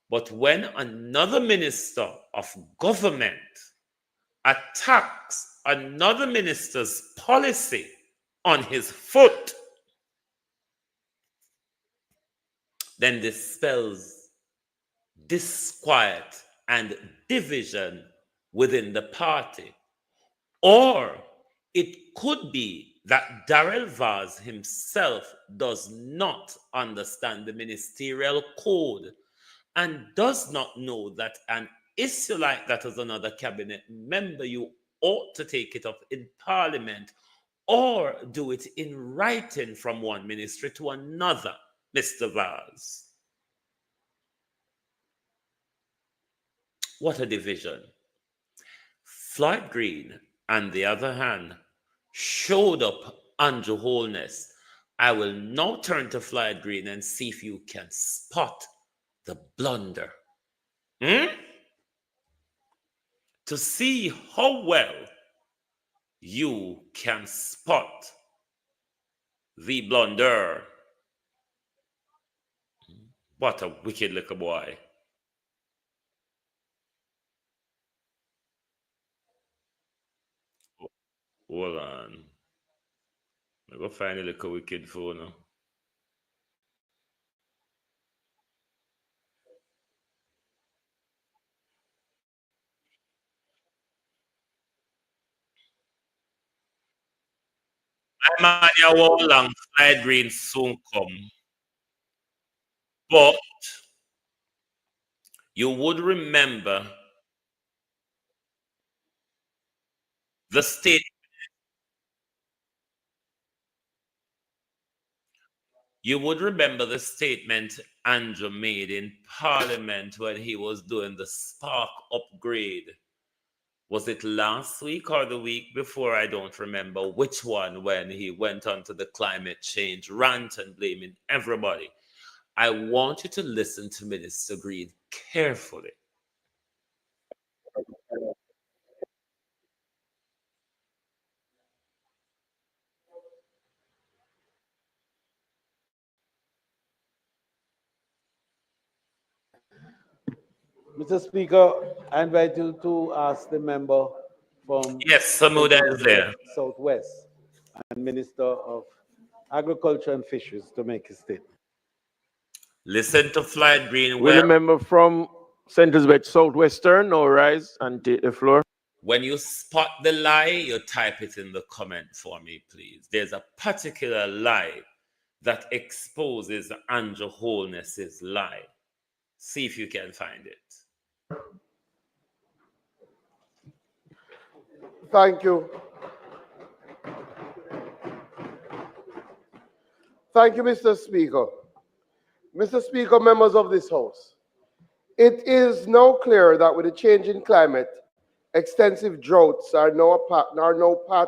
But when another minister of government attacks another minister's policy on his foot, then this spells disquiet and division within the party. Or it could be that Darrell Vaz himself does not understand the ministerial code and does not know that an issue like that as another cabinet member, you ought to take it up in Parliament or do it in writing from one ministry to another, Mr. Vaz. What a division. Floyd Green, on the other hand, showed up Andrew Holness. I will now turn to Floyd Green and see if you can spot the blunder. To see how well you can spot the blunder. What a wicked little boy. Hold on. I go find a little wicked phone now. My man, you walk long, Slide Green soon come. But you would remember the state. You would remember the statement Andrew made in Parliament when he was doing the Spark upgrade. Was it last week or the week before? I don't remember which one, when he went on to the climate change rant and blaming everybody. I want you to listen to Minister Green carefully. Mr. Speaker, I invite you to ask the member from Yes, Samuda is there. Southwest and Minister of Agriculture and Fisheries to make a statement. Listen to Slide Green. Will the member from Centers West Southwestern now rise and take the floor? When you spot the lie, you type it in the comment for me, please. There's a particular lie that exposes Andrew Holness's lie. See if you can find it. Thank you. Thank you, Mr. Speaker. Mr. Speaker, members of this House, it is now clear that with the change in climate, extensive droughts are now part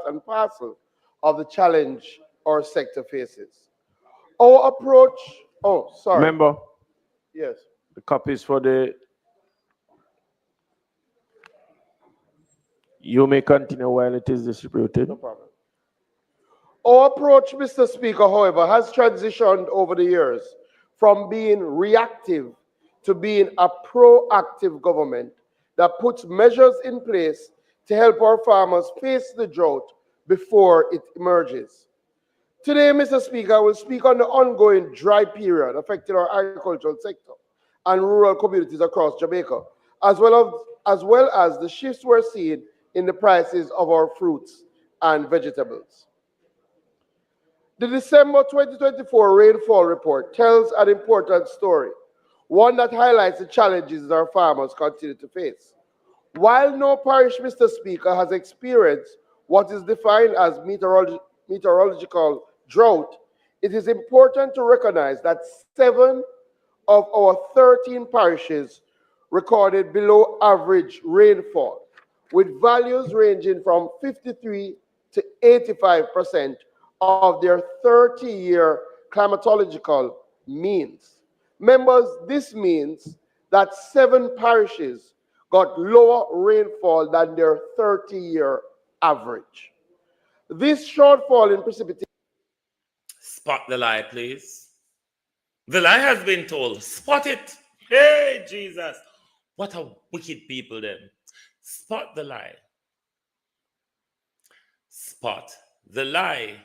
and parcel of the challenge our sector faces. Our approach, Member, Yes. the copies for the... You may continue while it is distributed. No problem. Our approach, Mr. Speaker, however, has transitioned over the years from being reactive to being a proactive government that puts measures in place to help our farmers face the drought before it emerges. Today, Mr. Speaker, I will speak on the ongoing dry period affecting our agricultural sector and rural communities across Jamaica, as well as the shifts we're seeing in the prices of our fruits and vegetables. The December 2024 rainfall report tells an important story, one that highlights the challenges our farmers continue to face. While no parish, Mr. Speaker, has experienced what is defined as meteorological drought, it is important to recognize that 7 of our 13 parishes recorded below average rainfall, with values ranging from 53 to 85% of their 30-year climatological means. Members, this means that 7 parishes got lower rainfall than their 30-year average. This shortfall in precipitation... Spot the lie, please. The lie has been told. Spot it. Hey, Jesus. What a wicked people then. Spot the lie. Spot the lie.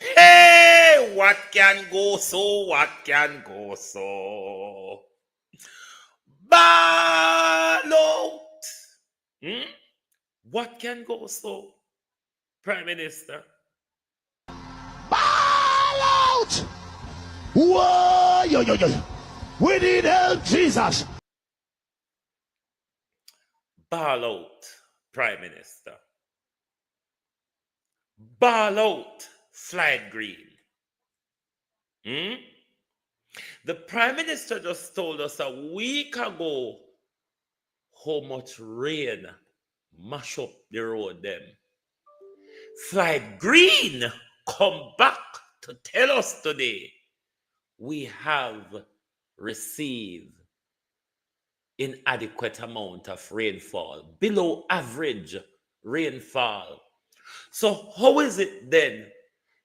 Hey, what can go so? What can go so? Ballot. What can go so? Prime Minister. Ballot. Whoa, yo. We need help, Jesus. Ballot, Prime Minister. Ballot, Slide Green. The Prime Minister just told us a week ago how much rain mash up the road them. Slide Green come back to tell us today we have received inadequate amount of rainfall, below average rainfall. So how is it then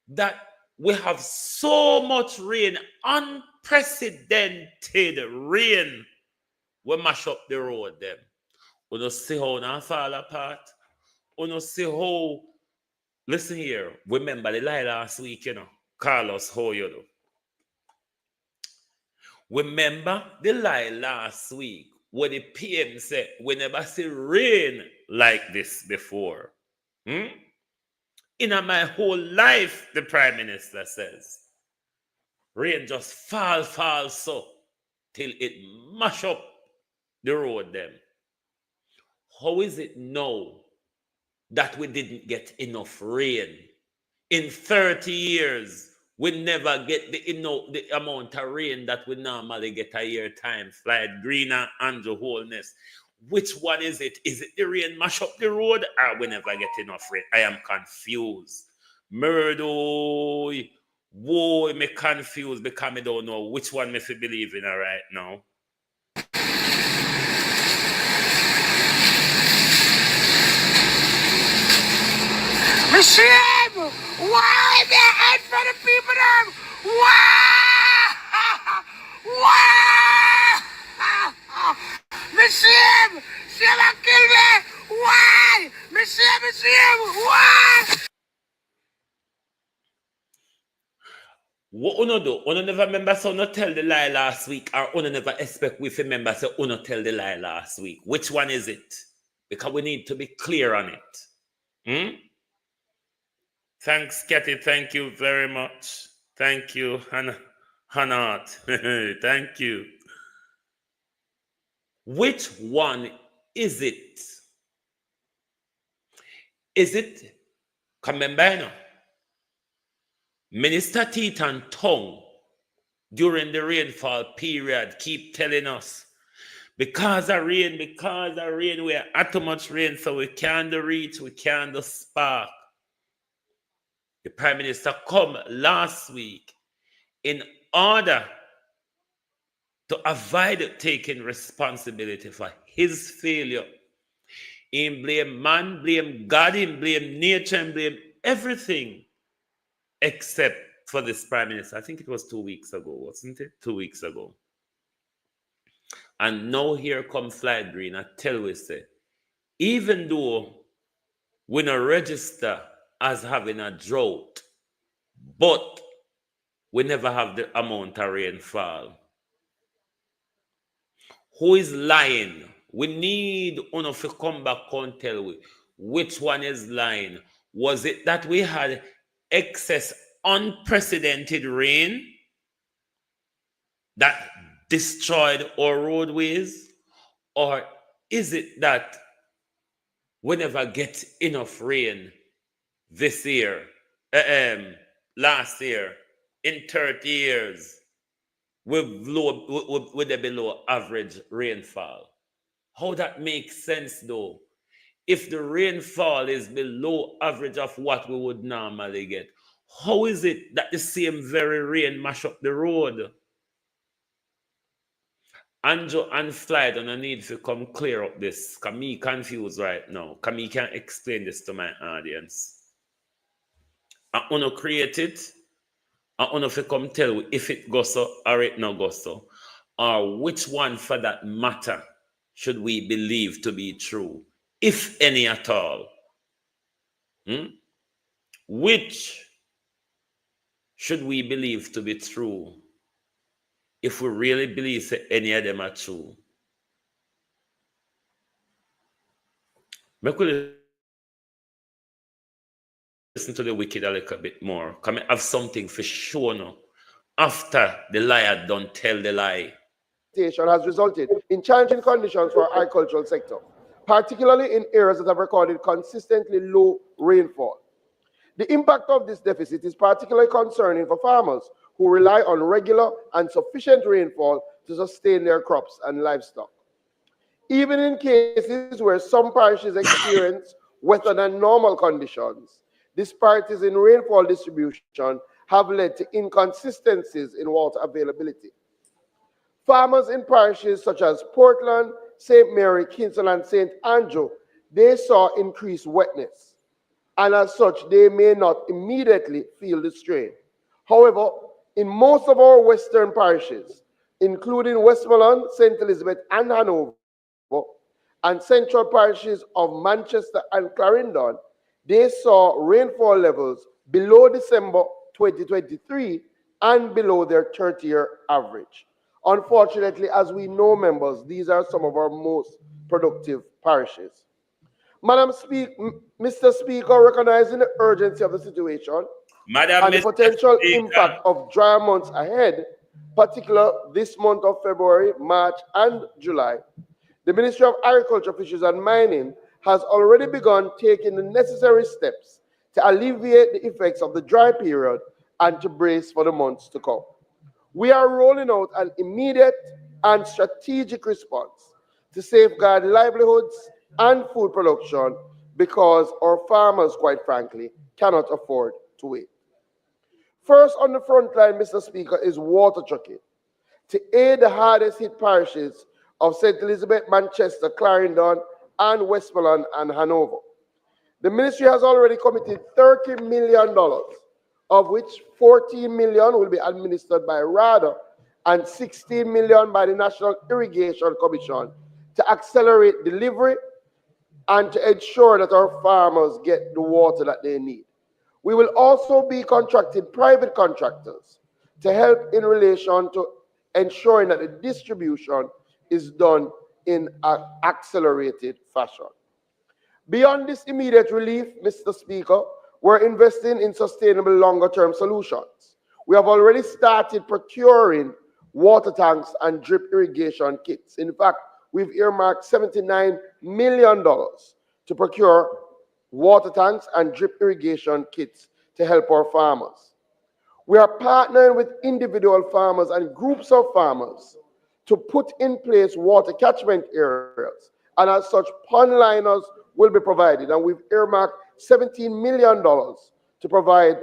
that we have so much rain, unprecedented rain, we mash up the road them? We don't see how now fall apart. We don't see how Listen here. Remember the lie last week, you know. Carlos, how you do? Remember the lie last week where the PM said we never see rain like this before. In my whole life, the Prime Minister says, rain just fall so till it mash up the road them. How is it now that we didn't get enough rain? In 30 years, we never get the amount of rain that we normally get a year time. Flight Greener, Andrew Holness. Which one is it? Is it the rain mash up the road or we never get enough rain? I am confused. Murdo, boy, me confused because I don't know which one me fi believe in right now. Machine! Why the head for the people them? Why? Why? Machine! Sheila kill me! Why? Machine! Why? What uno do? Uno never remember so uno tell the lie last week, or uno never expect we remember so uno tell the lie last week. Which one is it? Because we need to be clear on it. Thanks, Kathy. Thank you very much. Thank you, Hannah. Thank you. Which one is it? Is it Kamembano? Minister Teeth and Tongue during the rainfall period keep telling us because of rain, we are too much rain, so we can't reach, we can't spark. The Prime Minister come last week in order to avoid taking responsibility for his failure. He blame man, blame God, he blame nature, and blame everything except for this Prime Minister. I think it was 2 weeks ago, wasn't it? 2 weeks ago. And now here comes Flight Green. I tell we say, even though we not register as having a drought, but we never have the amount of rainfall. Who is lying? We need one to come back and tell we which one is lying. Was it that we had excess unprecedented rain that destroyed our roadways? Or is it that we never get enough rain this year, last year, in 30 years, with the below average rainfall? How that makes sense though? If the rainfall is below average of what we would normally get, how is it that the same very rain mash up the road? Andrew and Flight, and I need to come clear up this, because me confused right now, because me can't explain this to my audience. I want to create it, I want to come tell you if it goes so or it not goes so, or which one for that matter should we believe to be true, if any at all. Which should we believe to be true, if we really believe that any of them are true? Make we listen to the wicked a little bit more. Can I have something for sure now? After the liar don't tell the lie. Has resulted in challenging conditions for our agricultural sector, particularly in areas that have recorded consistently low rainfall. The impact of this deficit is particularly concerning for farmers who rely on regular and sufficient rainfall to sustain their crops and livestock. Even in cases where some parishes experience wetter than normal conditions, disparities in rainfall distribution have led to inconsistencies in water availability. Farmers in parishes such as Portland, St. Mary, Kingston, and St. Andrew, they saw increased wetness, and as such, they may not immediately feel the strain. However, in most of our western parishes, including Westmoreland, St. Elizabeth, and Hanover, and central parishes of Manchester and Clarendon, they saw rainfall levels below December 2023 and below their 30-year average. Unfortunately, as we know, members, these are some of our most productive parishes. Mr. Speaker, recognizing the urgency of the situation and the potential impact of drier months ahead, particularly this month of February, March, and July, the Ministry of Agriculture, Fisheries and Mining has already begun taking the necessary steps to alleviate the effects of the dry period and to brace for the months to come. We are rolling out an immediate and strategic response to safeguard livelihoods and food production because our farmers, quite frankly, cannot afford to wait. First on the front line, Mr. Speaker, is water trucking to aid the hardest hit parishes of St. Elizabeth, Manchester, Clarendon, and Westmoreland and Hanover. The ministry has already committed $30 million, of which $14 million will be administered by RADA and $16 million by the National Irrigation Commission to accelerate delivery and to ensure that our farmers get the water that they need. We will also be contracting private contractors to help in relation to ensuring that the distribution is done in an accelerated fashion. Beyond this immediate relief, Mr. Speaker, we're investing in sustainable longer-term solutions. We have already started procuring water tanks and drip irrigation kits. In fact, we've earmarked $79 million to procure water tanks and drip irrigation kits to help our farmers. We are partnering with individual farmers and groups of farmers to put in place water catchment areas, and as such, pond liners will be provided, and we've earmarked $17 million to provide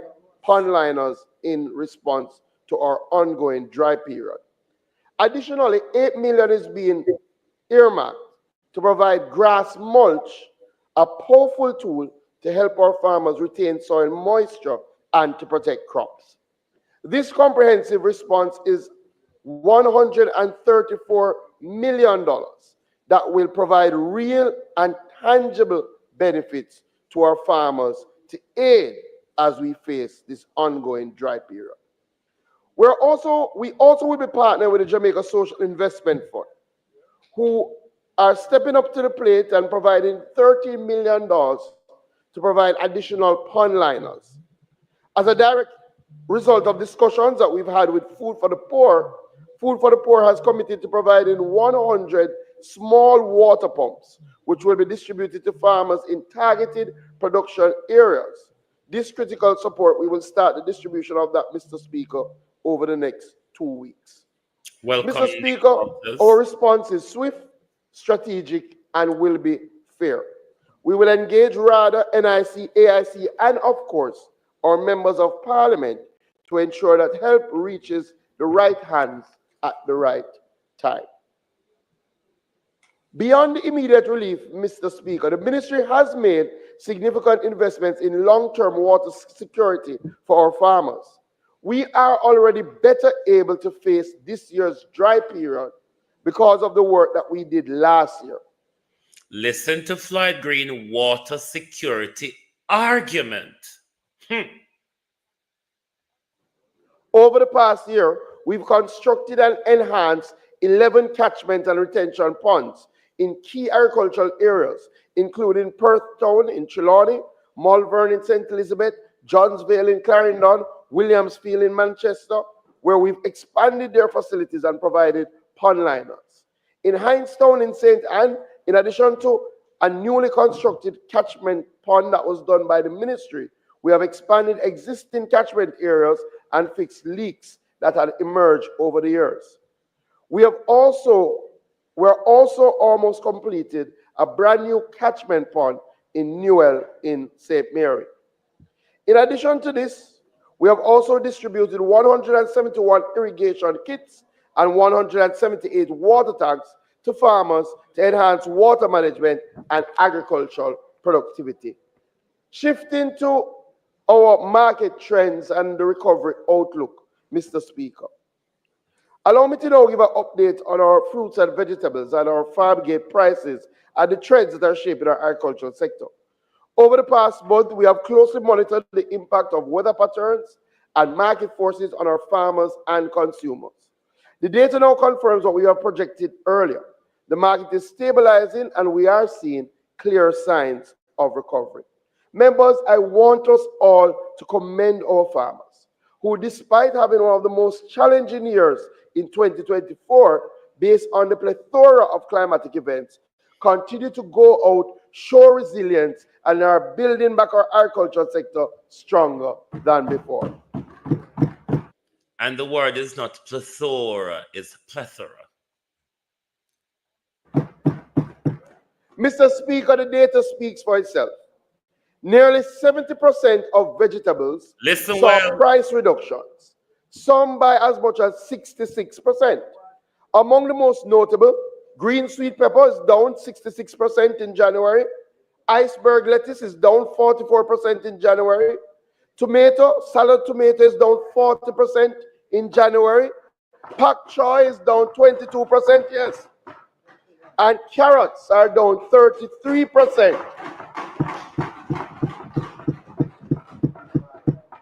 pond liners in response to our ongoing dry period. Additionally, $8 million is being earmarked to provide grass mulch, a powerful tool to help our farmers retain soil moisture and to protect crops. This comprehensive response is $134 million that will provide real and tangible benefits to our farmers to aid as we face this ongoing dry period. We also will be partnering with the Jamaica Social Investment Fund, who are stepping up to the plate and providing $30 million to provide additional pond liners. As a direct result of discussions that we've had with Food for the Poor has committed to providing 100 small water pumps, which will be distributed to farmers in targeted production areas. This critical support, we will start the distribution of that, Mr. Speaker, over the next 2 weeks. Welcome, Mr. Speaker, our response is swift, strategic, and will be fair. We will engage RADA, NIC, AIC, and of course, our members of Parliament to ensure that help reaches the right hands at the right time. Beyond the immediate relief, Mr. Speaker, the ministry has made significant investments in long-term water security for our farmers. We are already better able to face this year's dry period because of the work that we did last year. Listen to Floyd Green water security argument. Over the past year, we've constructed and enhanced 11 catchment and retention ponds in key agricultural areas, including Perth Town in Trelawney, Malvern in St. Elizabeth, Johnsvale in Clarendon, Williamsfield in Manchester, where we've expanded their facilities and provided pond liners. In Hindstown in St. Anne, in addition to a newly constructed catchment pond that was done by the ministry, we have expanded existing catchment areas and fixed leaks that had emerged over the years. We're also almost completed a brand new catchment pond in Newell in St. Mary. In addition to this, we have also distributed 171 irrigation kits and 178 water tanks to farmers to enhance water management and agricultural productivity. Shifting to our market trends and the recovery outlook, Mr. Speaker. Allow me to now give an update on our fruits and vegetables and our farm gate prices and the trends that are shaping our agricultural sector. Over the past month, we have closely monitored the impact of weather patterns and market forces on our farmers and consumers. The data now confirms what we have projected earlier. The market is stabilizing and we are seeing clear signs of recovery. Members, I want us all to commend our farmers, who despite having one of the most challenging years in 2024, based on the plethora of climatic events, continue to go out, show resilience, and are building back our agriculture sector stronger than before. And the word is not plethora, it's plethora. Mr. Speaker, the data speaks for itself. Nearly 70% of vegetables saw price reductions, some by as much as 66%. Among the most notable, green sweet pepper is down 66% in January. Iceberg lettuce is down 44% in January. Salad tomato is down 40% in January. Pak choy is down 22%, yes. And carrots are down 33%.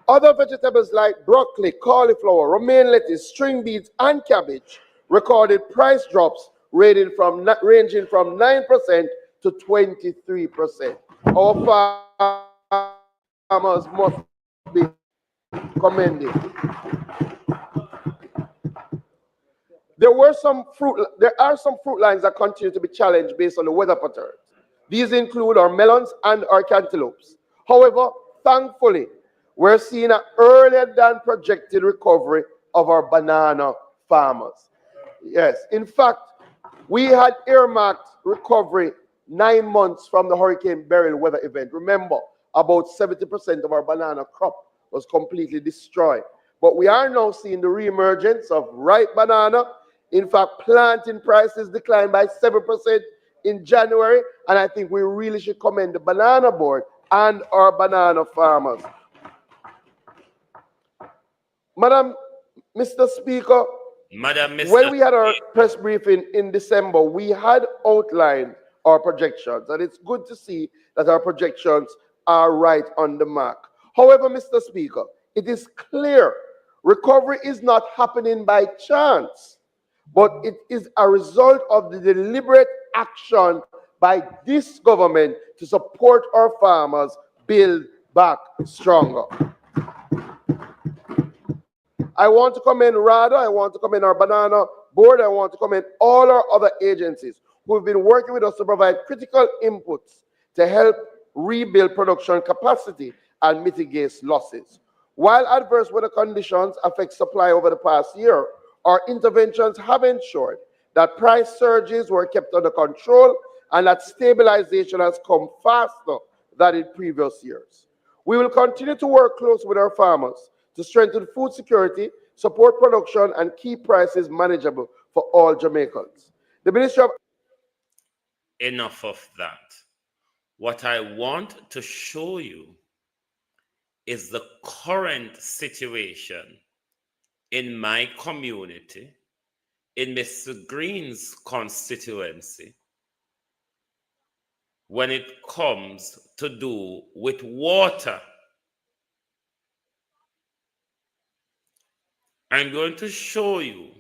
Other vegetables like broccoli, cauliflower, romaine lettuce, string beans, and cabbage recorded price drops ranging from 9% to 23%. Our farmers must be commended. There are some fruit lines that continue to be challenged based on the weather patterns. These include our melons and our cantaloupes. However, thankfully, we're seeing an earlier than projected recovery of our banana farmers. Yes, in fact, we had earmarked recovery 9 months from the Hurricane Beryl weather event. Remember, about 70% of our banana crop was completely destroyed. But we are now seeing the reemergence of ripe banana. In fact, planting prices declined by 7% in January, and I think we really should commend the banana board and our banana farmers. Mr. Speaker, when we had our press briefing in December, we had outlined our projections, and it's good to see that our projections are right on the mark. However, Mr. Speaker, it is clear recovery is not happening by chance, but it is a result of the deliberate action by this government to support our farmers build back stronger. I want to commend RADA, I want to commend our banana board, I want to commend all our other agencies who have been working with us to provide critical inputs to help rebuild production capacity and mitigate losses. While adverse weather conditions affect supply over the past year, our interventions have ensured that price surges were kept under control and that stabilization has come faster than in previous years. We will continue to work closely with our farmers to strengthen food security, support production, and keep prices manageable for all Jamaicans. The Ministry of... Enough of that. What I want to show you is the current situation in my community, in Mr. Green's constituency, when it comes to do with water. I'm going to show you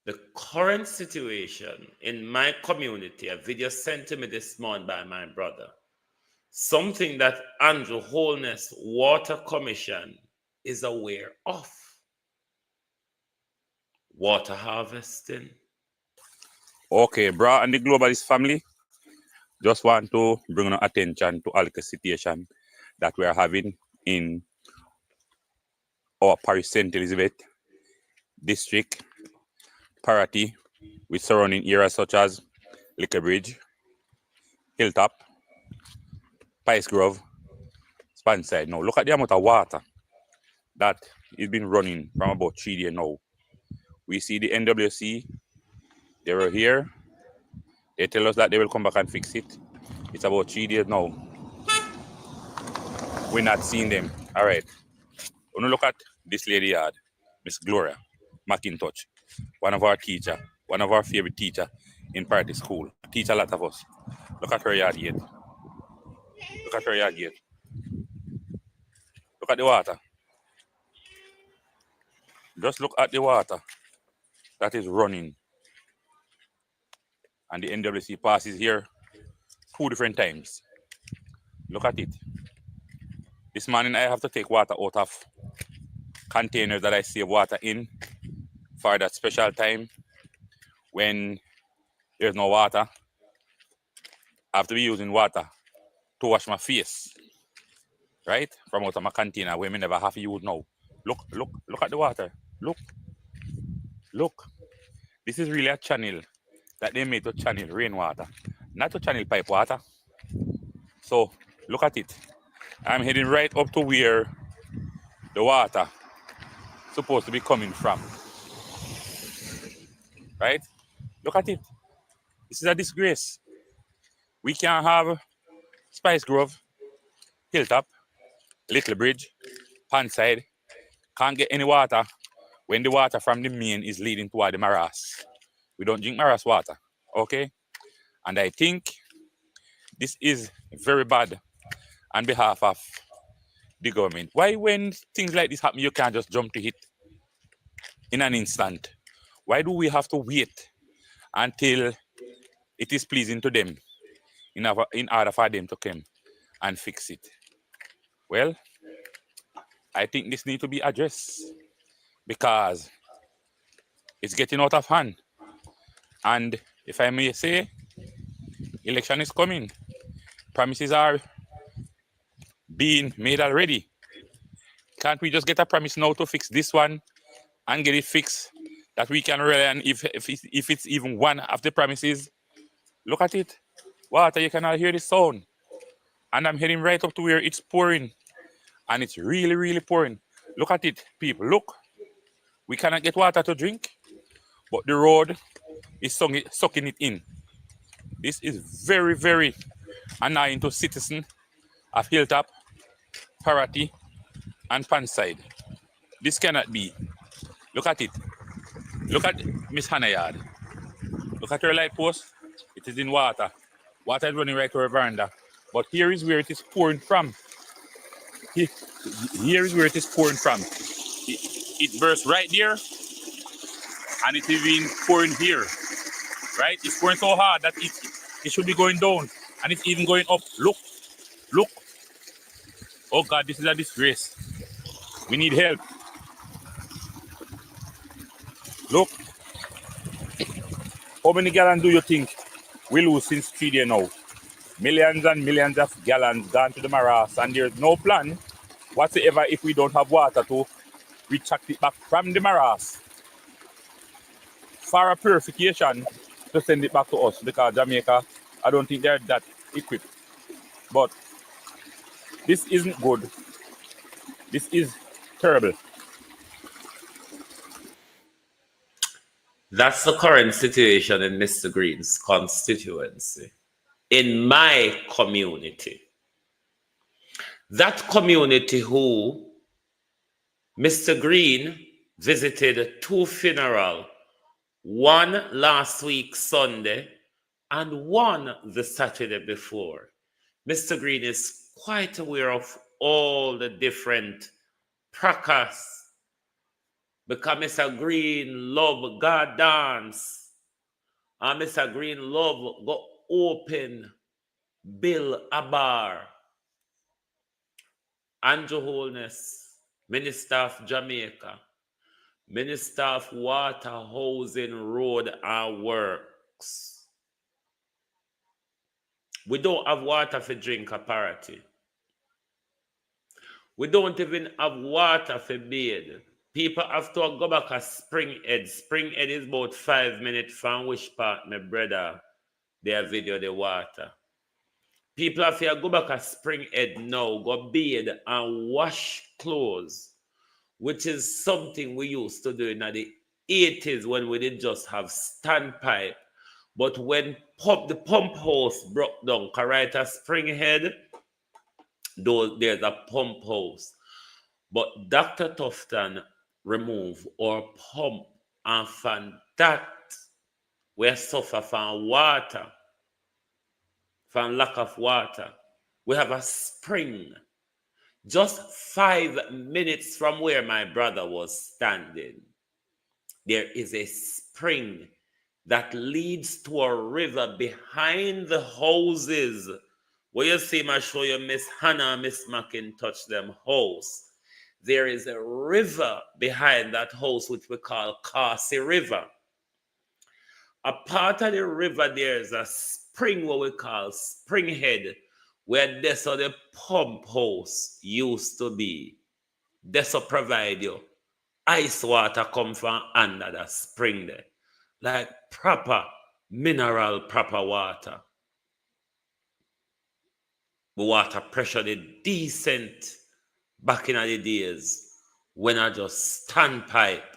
the current situation in my community. A video sent to me this morning by my brother. Something that Andrew Holness Water Commission is aware of. Water harvesting. Okay, bro, and the globalist family, just want to bring our attention to all the situation that we are having in our Parish St. Elizabeth district, Parity, with surrounding areas such as Liquor Bridge, Hilltop, Pice Grove, Spanside. Now, look at the amount of water that has been running from about 3 days now. We see the NWC, they were here. They tell us that they will come back and fix it. It's about 3 days now. We're not seeing them. All right. When you look at this lady yard, Miss Gloria McIntosh, one of our teacher, one of our favorite teacher in Party School. Teach a lot of us. Look at her yard yet. Look at where you get. Look at the water. Just look at the water that is running. And the NWC passes here 2 different times. Look at it. This morning I have to take water out of containers that I save water in for that special time when there's no water. I have to be using water to wash my face, right? From out of my container where I never have to use now. Look at the water. Look. This is really a channel that they made to channel rainwater, not to channel pipe water. So look at it. I'm heading right up to where the water supposed to be coming from. Right? Look at it. This is a disgrace. We can't have Spice Grove, Hilltop, Little Bridge, Panside. Can't get any water when the water from the main is leading toward the Maras. We don't drink Maras water. Okay? And I think this is very bad on behalf of the government. Why when things like this happen, you can't just jump to it in an instant? Why do we have to wait until it is pleasing to them in order for them to come and fix it? Well, I think this needs to be addressed because it's getting out of hand. And if I may say, election is coming. Promises are being made already. Can't we just get a promise now to fix this one and get it fixed that we can rely on if it's even one of the promises? Look at it. Water, you cannot hear the sound. And I'm heading right up to where it's pouring. And it's really, really pouring. Look at it, people. Look. We cannot get water to drink, but the road is sucking it in. This is very, very annoying to citizens of Hilltop, Parati, and Panside. This cannot be. Look at it. Look at Miss Hannah Yard. Look at her light post. It is in water. Water is running right to her veranda. But here is where it is pouring from. Here is where it is pouring from. It bursts right there, and it's even pouring here. Right? It's pouring so hard that it should be going down, and it's even going up. Look. Oh God, this is a disgrace. We need help. Look. How many gallons do you think we lose since 3 days now? Millions and millions of gallons gone to the Maras, and there's no plan whatsoever if we don't have water to retract it back from the Maras for a purification to send it back to us, because Jamaica, I don't think they're that equipped. But this isn't good. This is terrible. That's the current situation in Mr. Green's constituency. In my community. That community who Mr. Green visited 2 funerals, one last week Sunday and one the Saturday before. Mr. Green is quite aware of all the different practices because Mr. Green love God dance and Mr. Green love go open Bill a bar. Andrew Holness, Minister of Jamaica, Minister of Water, Housing, Road and Works. We don't have water for drink a Parati. We don't even have water for bathe. People have to go back to Spring Head. Spring Head is about 5 minutes from which part my brother their video the water. People have to go back to Spring Head now, go bathe and wash clothes, which is something we used to do in the 80s when we didn't just have standpipe. But when the pump house broke down, right at Spring Head, there's a pump house. But Dr. Tufton removed our pump and from that we suffer from water, from lack of water. We have a spring just 5 minutes from where my brother was standing. There is a spring that leads to a river behind the houses. Where you see me show you Miss Hannah and Miss McIntosh them house. There is a river behind that house which we call Cassie River. A part of the river there is a spring what we call Springhead, where that's how the pump house used to be. That's how provide you ice water come from under the spring there. Like proper mineral, proper water. The water pressure the decent back in the days when I just stand pipe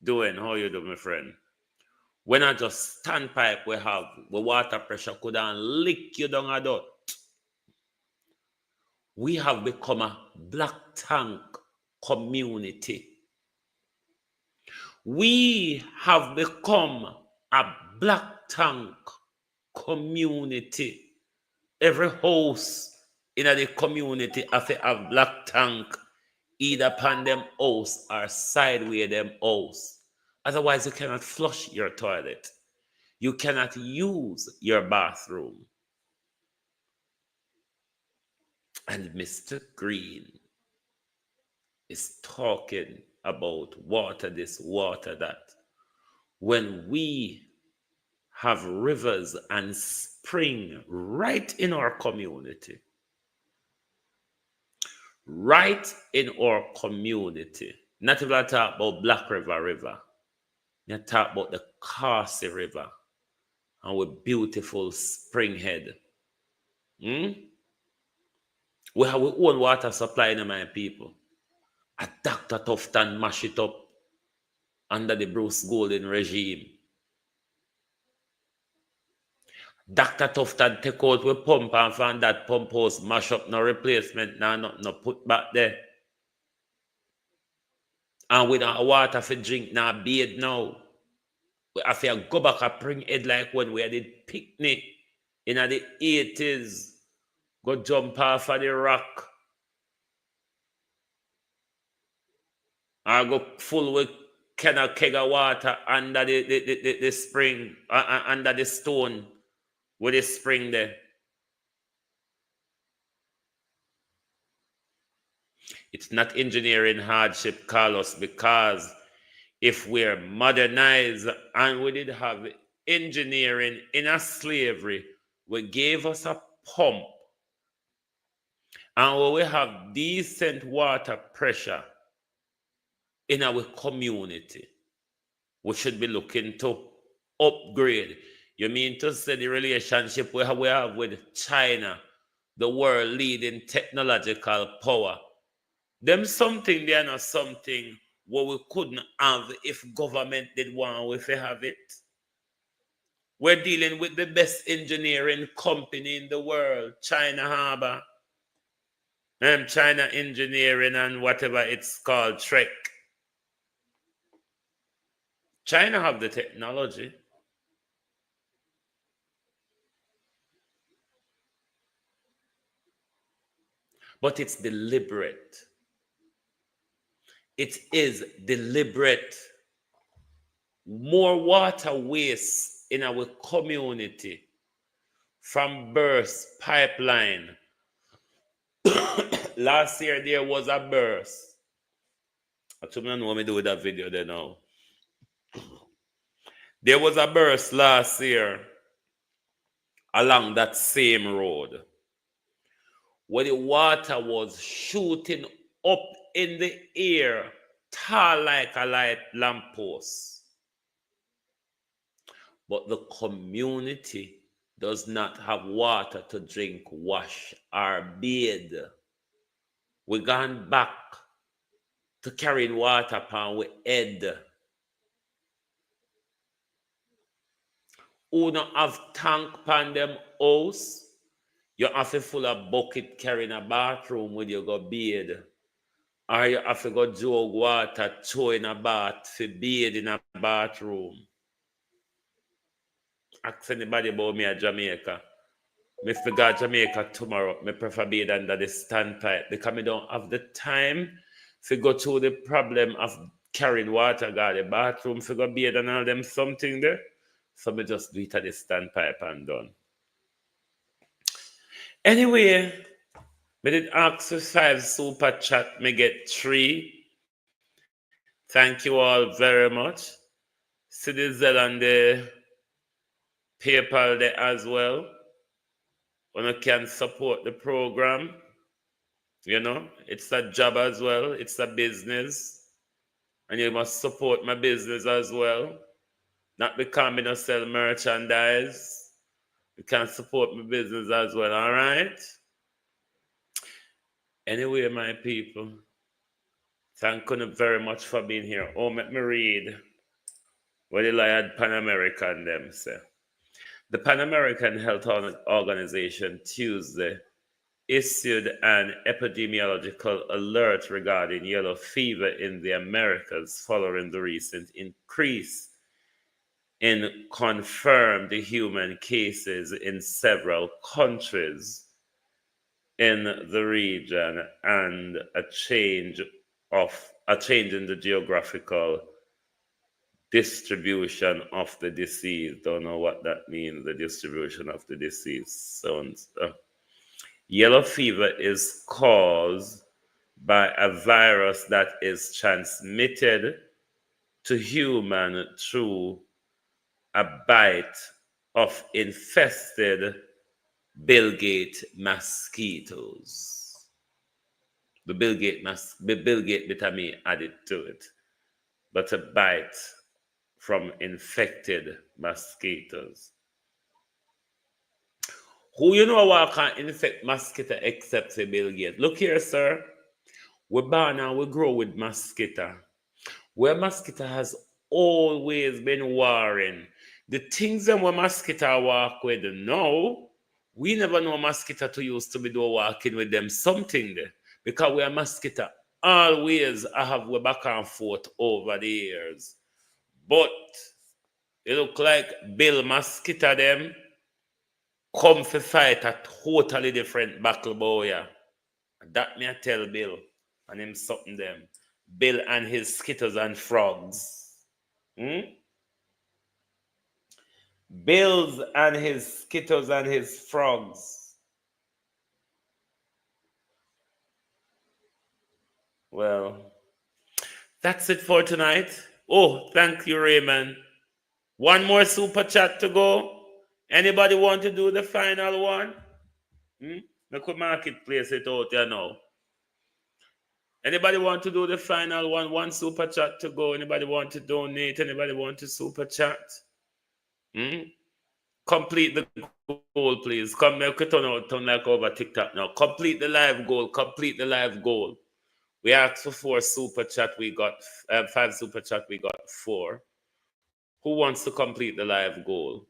doing how you do, my friend. When I just stand pipe, we have the water pressure could lick you down a dot. We have become a black tank community. We have become a black tank community. Every house in the community have a black tank, either upon them house or sideways them house. Otherwise, you cannot flush your toilet. You cannot use your bathroom. And Mr. Green is talking about water this, water that. When we have rivers and spring right in our community, right in our community, not even talk about Black River, you talk about the Cassie River and with beautiful Springhead. We have our own water supply in my people. A Dr. Tufton mash it up under the Bruce Golden regime. Dr. Tufton take out with pump and find that pump house mash up, no replacement, no put back there. And we don't have water for drink, now bathe now. We have to go back and bring it like when we did picnic in the 80s. Go jump off of the rock. Or go full with keg of water under the spring, under the stone with the spring there. It's not engineering hardship, Carlos, because if we're modernized and we did have engineering in a slavery, we gave us a pump and we have decent water pressure in our community, we should be looking to upgrade. You mean to say the relationship we have with China, the world leading technological power, them something they are not something what we couldn't have if government did want if we have it. We're dealing with the best engineering company in the world, China Harbor, China Engineering and whatever it's called, Trek. China have the technology. But it's deliberate. It is deliberate. More water waste in our community from burst pipeline. Last year there was a burst. I don't know what me do with that video there now. There was a burst last year along that same road where the water was shooting up in the air, tall like a light lamppost. But the community does not have water to drink, wash, or bathe. We gone back to carrying water upon we head. Who don't have tank pan them house, you have to full of bucket carrying a bathroom when you go bathe. Or you have to go jog water, throw in a bath, to bathe in a bathroom. Ask anybody about me at Jamaica. If we go to Jamaica tomorrow, I prefer be under the standpipe because I don't have the time to go through the problem of carrying water, go to the bathroom, to go bathe and all them something there. So I just do it at the standpipe and done. Anyway, I did ask for 5 super chat, me get 3. Thank you all very much. See the Zelle and the PayPal there as well. When you can support the program, you know, it's a job as well. It's a business. And you must support my business as well. Not because I don't sell merchandise. You can support my business as well, all right? Anyway, my people, thank you very much for being here. Oh, let me read what the Lion Pan American them say. The Pan American Health Organization Tuesday issued an epidemiological alert regarding yellow fever in the Americas following the recent increase in confirmed human cases in several countries in the region and a change in the geographical distribution of the disease. Don't know what that means, the distribution of the disease. Yellow fever is caused by a virus that is transmitted to human through a bite of infested Bill Gates mosquitoes. The Bill Gates vitamin added to it, but a bite from infected mosquitoes. Who you know what can infect mosquito except for Bill Gates? Look here, sir. We're born and we grow with mosquito. Where mosquito has always been warring. The things that where mosquito walk with, no, we never know mosquito to use to be do walking with them something there. Because we are mosquito always have we back and forth over the years. But it look like Bill mosquito them come to fight a totally different battle, boy. Yeah. That me I tell Bill and him something them. Bill and his skittles and frogs. Bills and his skittles and his frogs. Well, that's it for tonight. Oh, thank you, Raymond. One more super chat to go. Anybody want to do the final one? I could marketplace it out here now. Anybody want to do the final one? One super chat to go. Anybody want to donate? Anybody want to super chat? Complete the goal, please. Come make it turn like over TikTok now. Complete the live goal. Complete the live goal. We asked for 4 super chat. We got 5 super chat. We got 4. Who wants to complete the live goal?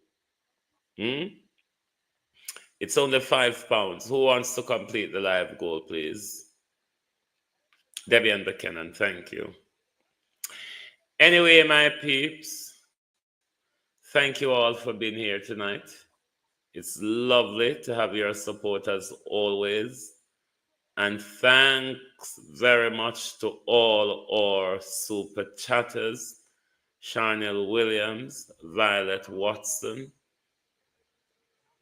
It's only £5. Who wants to complete the live goal, please? Debbie and Buchanan, thank you. Anyway, my peeps, thank you all for being here tonight. It's lovely to have your support as always. And thanks very much to all our super chatters, Charnel Williams, Violet Watson,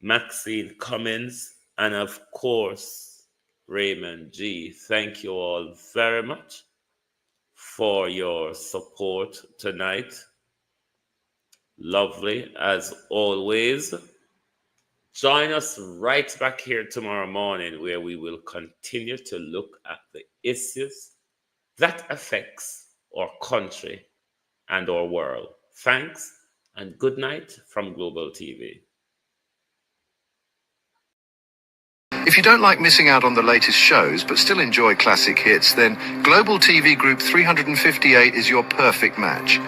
Maxine Cummins, and of course, Raymond G. Thank you all very much for your support tonight. Lovely as always. Join us right back here tomorrow morning where we will continue to look at the issues that affects our country and our world. Thanks and good night from Global TV. If you don't like missing out on the latest shows but still enjoy classic hits, then Global TV Group 358 is your perfect match.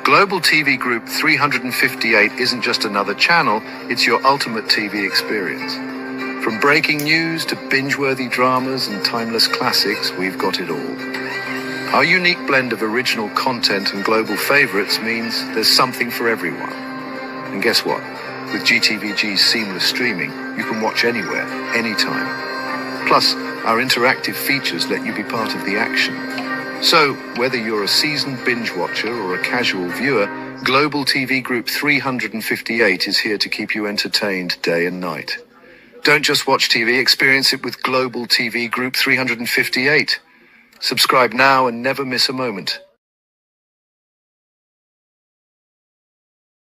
Global TV Group 358 isn't just another channel, it's your ultimate TV experience. From breaking news to binge-worthy dramas and timeless classics, we've got it all. Our unique blend of original content and global favorites means there's something for everyone. And guess what? With GTVG's seamless streaming, you can watch anywhere, anytime. Plus, our interactive features let you be part of the action. So, whether you're a seasoned binge watcher or a casual viewer, Global TV Group 358 is here to keep you entertained day and night. Don't just watch TV, experience it with Global TV Group 358. Subscribe now and never miss a moment.